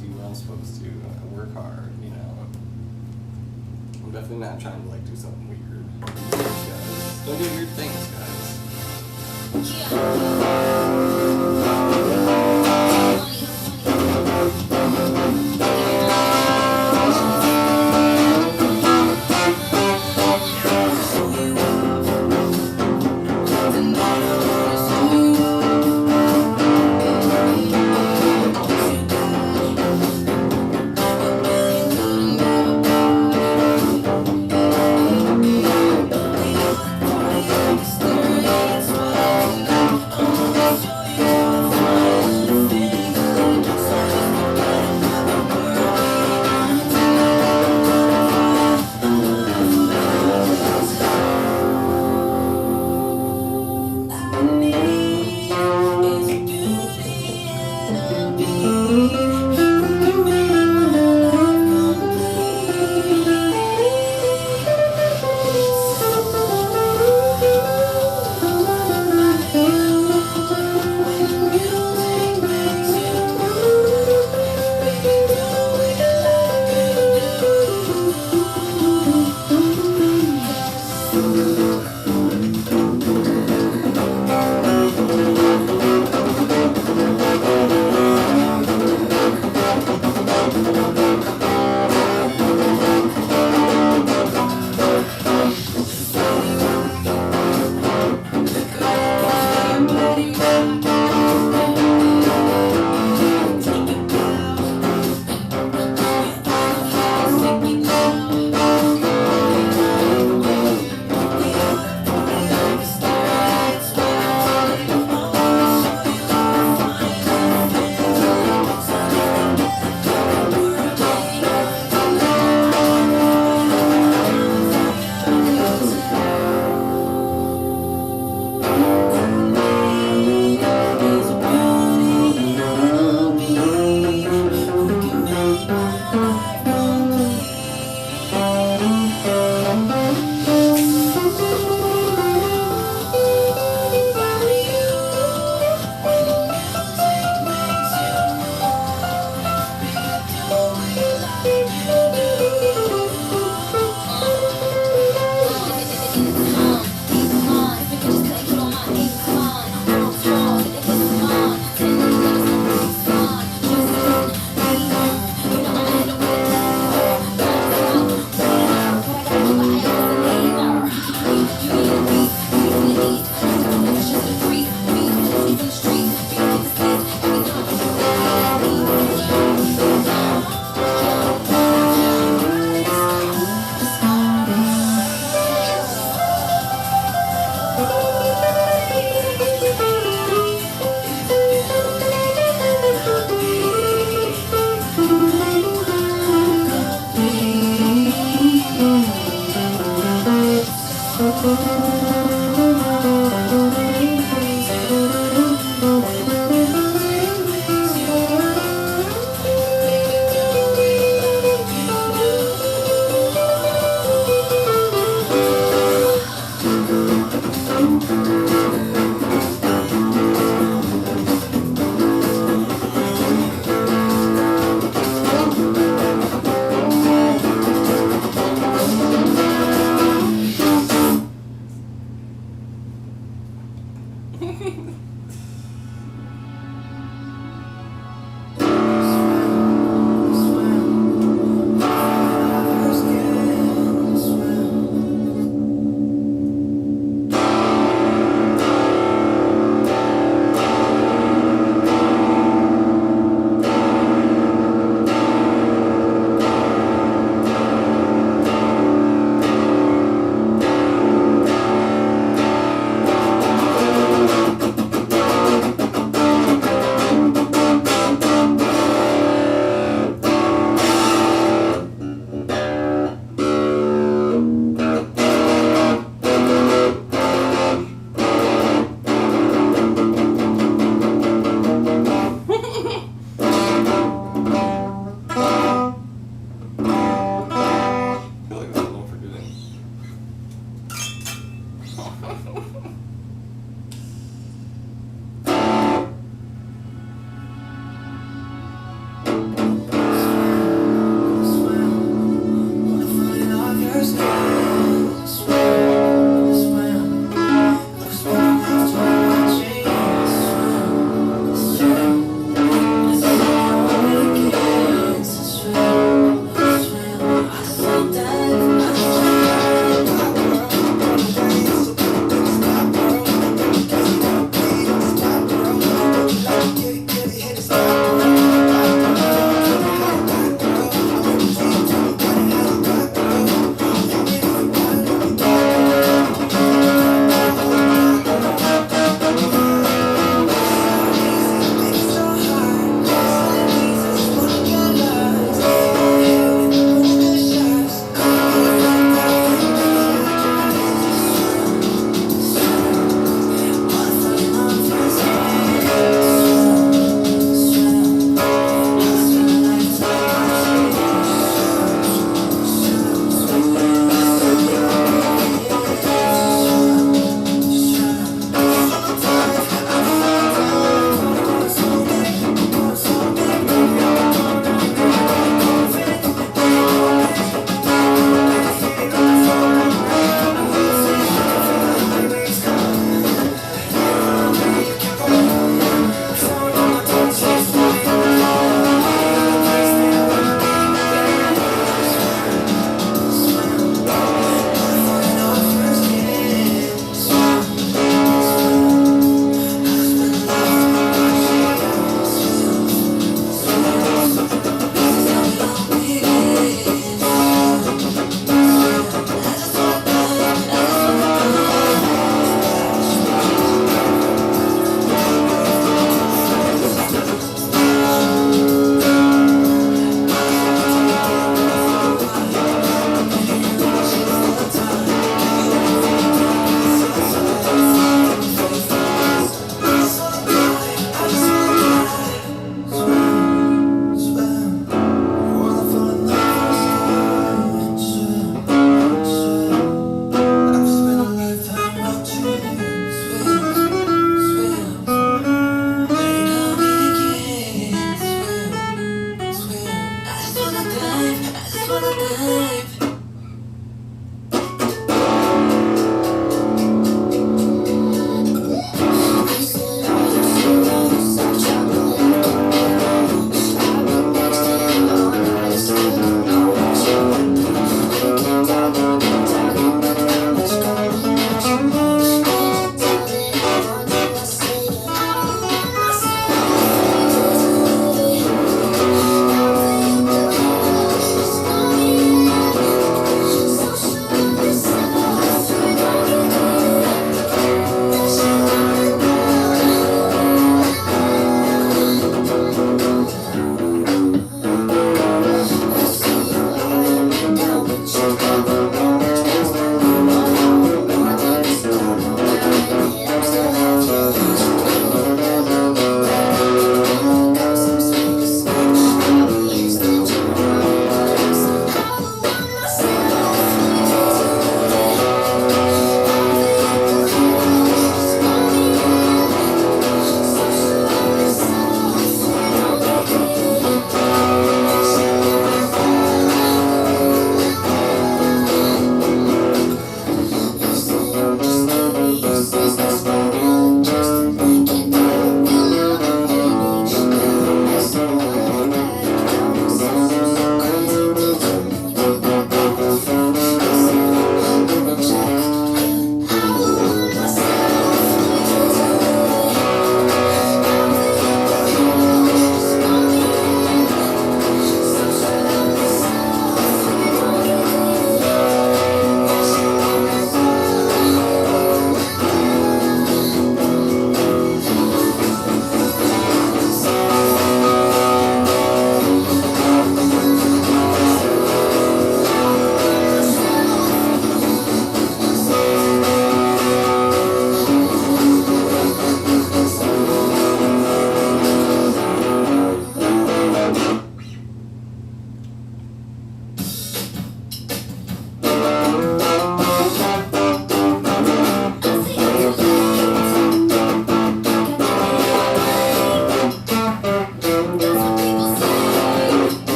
do what I'm supposed to, work hard, you know. I'm definitely not trying to like do something weird. Guys. Don't do weird things, guys. Show you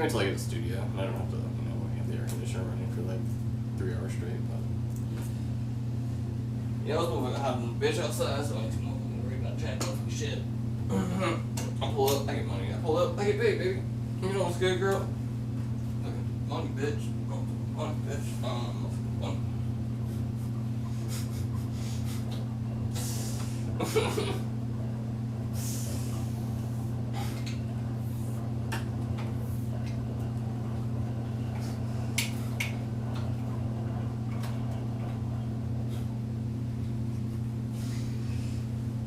Can't wait till I get a studio and I don't have to, have the air conditioner running for like 3 hours straight. But yeah, I was moving hot and bitch outside, so I ain't too much worried about trying to fucking shit. I pull up, I get money. I pull up, I get paid, baby. You know what's good, girl? Okay, money, bitch. Money, bitch. Money.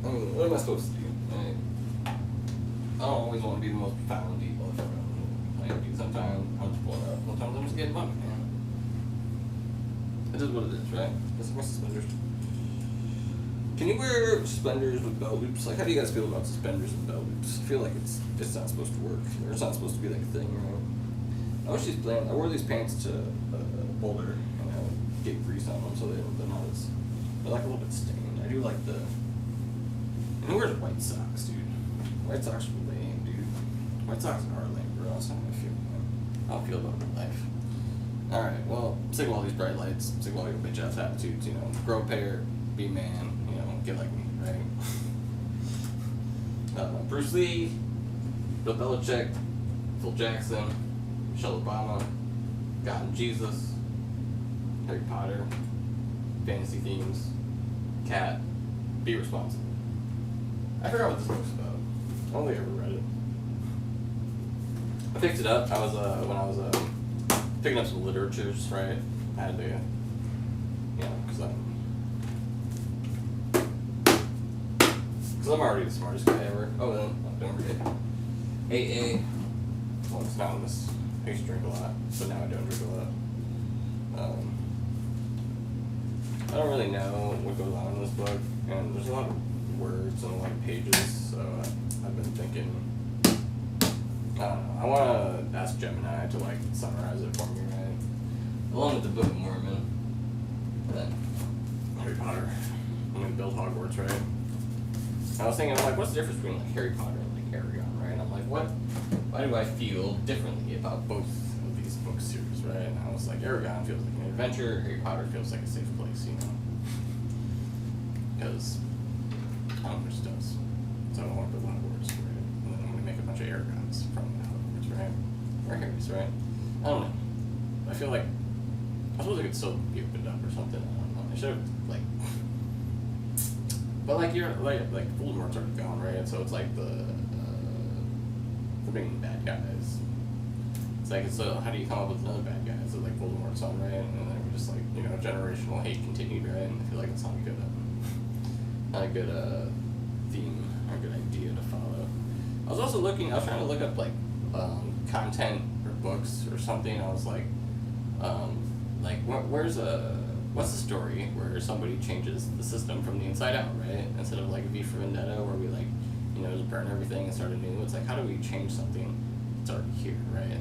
I mean, what am I supposed to do? Right? I don't always want to be the most profound people I've ever like, dude, sometimes I'm just pulling up. Sometimes I'm just getting money, man. It is what it is, right? This is my suspenders. Can you wear suspenders with belt loops? Like, how do you guys feel about suspenders and belt loops? I feel like it's not supposed to work, or it's not supposed to be like a thing, right? I wish these I wore these pants to Boulder, and I would get grease on them, so they're not as, they're like a little bit stained. I do like the, and who wears white socks, dude? White socks are lame, dude. White socks are lame, bro. That's not how I feel, man. How I feel about life. Alright, well, I'm sick of all these bright lights. I'm sick of all your bitch ass attitudes, grow a pair, be a man, get like me, right? Bruce Lee, Bill Belichick, Phil Jackson, Michelle Obama, God and Jesus, Harry Potter, fantasy themes, cat, be responsible. I forgot what this book's about. I don't think I ever read it. I picked it up. I was when I was picking up some literatures, right? I had to, because I'm already the smartest guy ever. Oh, then don't forget AA. Well, it's not in this. I used to drink a lot, but now I don't drink a lot. I don't really know what goes on in this book, and there's a lot of words and a lot of pages, so I've been thinking, I don't know, I want to ask Gemini to like summarize it for me, right? Along with the Book of Mormon, and then Harry Potter. I'm going to build Hogwarts, right? I was thinking, I'm like, what's the difference between like Harry Potter and like Aragon, right? And I'm like, why do I feel differently about both of these book series, right? And I was like, Aragon feels like an adventure, Harry Potter feels like a safe place, because I don't know, it just does. So I don't want to build Hogwarts, right? And then I'm going to make a bunch of Aragons from Hogwarts, right? Or Harry's, right? I don't know. I feel like I suppose it could still be opened up or something. I don't know. I should have but like you're like Voldemort's already gone, right? So it's like the main bad guys. It's like, so how do you come up with another bad guy? So like Voldemort's on, right? And then we're just like, generational hate continued, right? And I feel like it's not a good theme or a good idea to follow. I was trying to look up like content or books or something. I was like what's the story where somebody changes the system from the inside out, right? Instead of like V for Vendetta, where we like, just burn everything and start anew. It's like, how do we change something that's already here, right?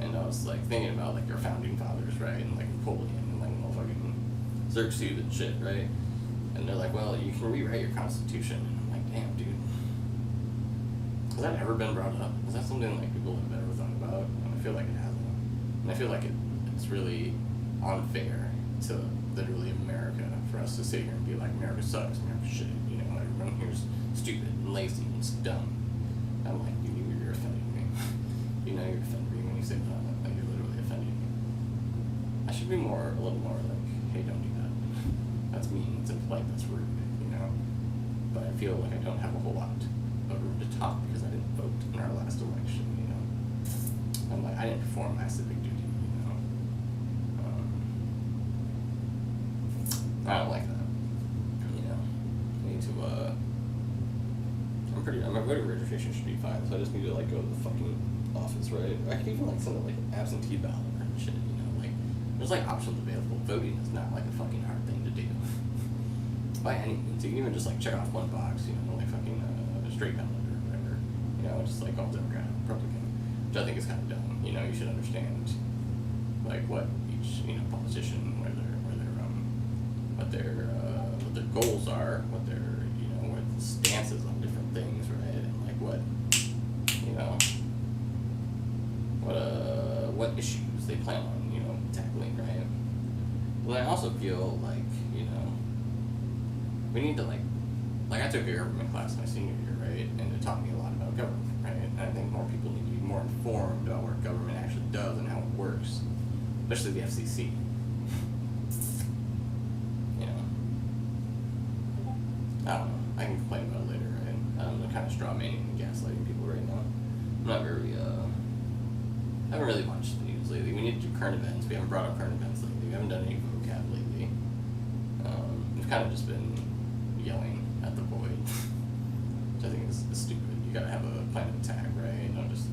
And I was like thinking about like our founding fathers, right? And like Napoleon and like motherfucking Xerxes and shit, right? And they're like, well, you can rewrite your constitution. And I'm like, damn, dude. Has that ever been brought up? Is that something like people have ever thought about? And I feel like it hasn't. And I feel like it's really unfair to literally America for us to sit here and be like, America sucks, America shit, everyone here's stupid and lazy and dumb. I'm like, you're offending me. You're offending me when you say that. Like, you're literally offending me. I should be a little more like, hey, don't do that. That's mean, it's impolite, that's rude, But I feel like I don't have a whole lot of room to talk because I didn't vote in our last election, I'm like, I didn't perform my civic duty, I don't like that. I need to, my voter registration should be fine, so I just need to, like, go to the fucking office, right? I can even, like, send it, like, an absentee ballot or shit, there's, like, options available. Voting is not, like, a fucking hard thing to do. By any means. You can even just, like, check off one box, like, fucking, a straight ballot or whatever, just, like, all Democrat, Republican, which I think is kind of dumb. You should understand, like, what each, politician, what their goals are, what their, what the stances on different things, right? And like what what issues they plan on, you know, tackling, right? Well, I also feel like, you know, we need to like I took a government class my senior year, right? And it taught me a lot about government, right? And I think more people need to be more informed about what government actually does and how it works, especially the FCC. You know, I don't know. I can complain about it later, right? I'm kind of straw manning and gaslighting people right now. I'm not very, I haven't really watched the news lately. We need to do current events. We haven't brought up current events lately. We haven't done any vocab lately. We've kind of just been yelling at the void, which I think is stupid. You gotta have a plan of attack, right? You don't just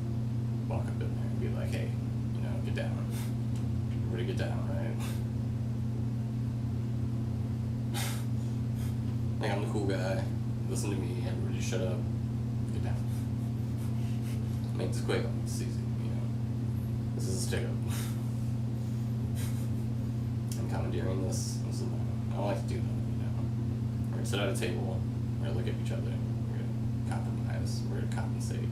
walk up in there and be like, hey, you know, get down. Everybody get down, right? Like, I'm the cool guy. Listen to me. Everybody shut up. Get down. Make this quick. It's easy, you know. This is a stick up. I'm commandeering this. This is I don't like to do that, you know. We're gonna sit at a table. We're gonna look at each other. We're gonna compromise. We're gonna compensate.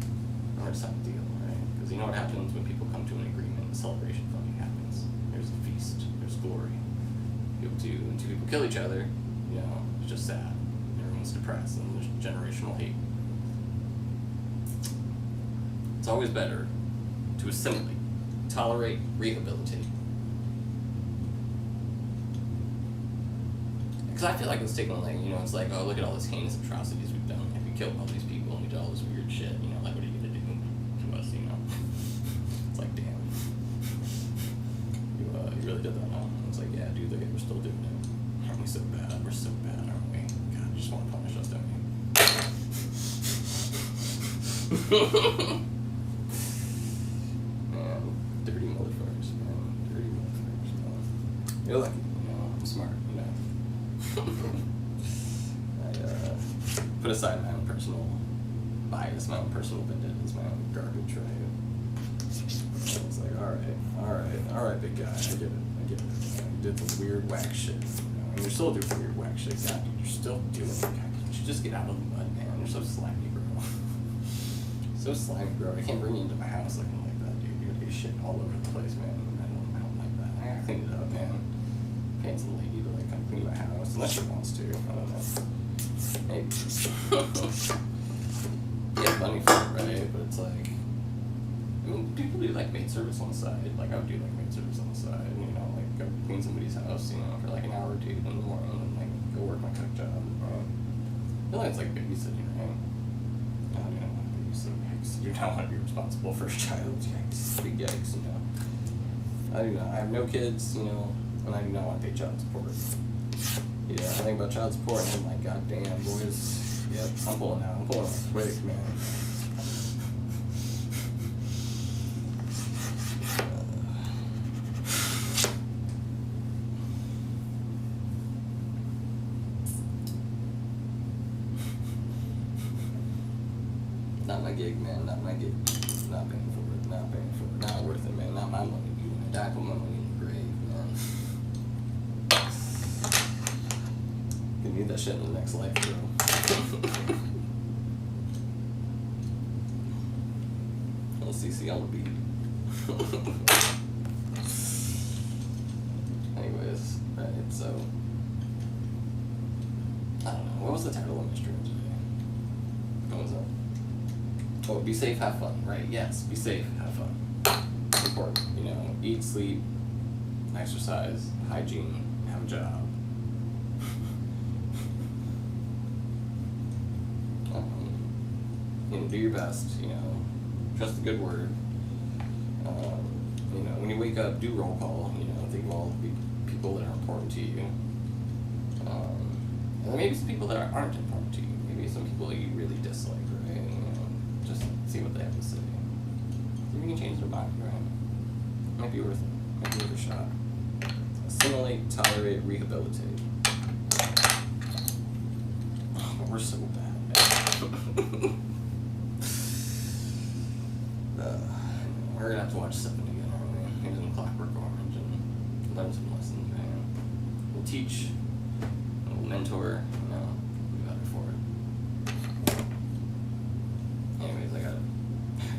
We're gonna sign a deal, right? Because you know what happens when people come to an agreement? The celebration fucking happens. There's a feast. There's glory. When two people kill each other, you know, it's just sad. Everyone's depressed and there's generational hate. It's always better to assimilate, tolerate, rehabilitate. Because I feel like it's taken, like, you know, it's like, oh, look at all these heinous atrocities we've done. Like, we killed all these people and we did all this weird shit, you know, like, what are you gonna do to us, you know? It's like, damn. You really did that, huh? It's like, yeah, dude, look at, we're still doing it. Aren't we so bad? We're so bad, aren't we? God, you just want to punish us, don't you? Man, dirty motherfuckers, man. Dirty motherfuckers, man. You're lucky, you know, I'm smart, you know. I put aside my own personal bias, my own personal vendettas, my own garbage, right? It's like, alright, big guy, I get it. You did the weird whack shit, you know, and you're still doing weird whack shit, exactly. You're still doing it, guy. You should just get out of the mud, man. You're so slimy, bro. So slimy, bro. I can't bring you into my house looking like that, dude. You're gonna be shit all over the place, man. I don't like that. I gotta clean it up, man. Paying some lady to like come clean my house, unless she wants to. I don't know. Maybe. Get money for it, right? But it's like, I mean, people do like maid service on the side. Like, I would do like maid service on the side, you know, like go clean somebody's house, you know, for like an hour or two in the morning, and like go work my cook job. Right? I feel like it's like babysitting, right? I don't know, babysitting. You don't want to be responsible for a child. Yikes, big yikes, you know. I do not. I have no kids, you know, and I do not want to pay child support. Yeah, I think about child support, and I'm like, goddamn, boys. Yep, I'm pulling out. I'm pulling out quick, man. Not my gig, man. Not my gig. Not paying for it. Not paying for it. Not worth it, man. Not my money. I put my money in the grave, man. Gonna need that shit in the next life, bro. LCC on the beat. Anyways, right, so I don't know. What was the title of my stream today? What was that? Oh, be safe, have fun, right? Yes, be safe, have fun. It's important, you know, eat, sleep, exercise, hygiene, have a job. You know, do your best, you know, trust the good word. You know, when you wake up, do roll call, you know, think of all the people that are important to you. And then maybe some people that aren't important to you. Maybe some people that you really dislike, right? You know, just see what they have to say. See if you can change their mind, right? Might be worth it. Might be worth a shot. Assimilate, tolerate, rehabilitate. Oh, but we're so bad, man. We're gonna have to watch Seven again, aren't we? Maybe some Clockwork Orange and learn some lessons, man. We'll teach, we'll mentor, you know, we'll be better for it. Anyways, I gotta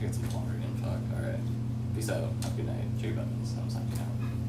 get some water again, fuck, alright. Peace out. Have a good night. Check your buttons. I'm signing out.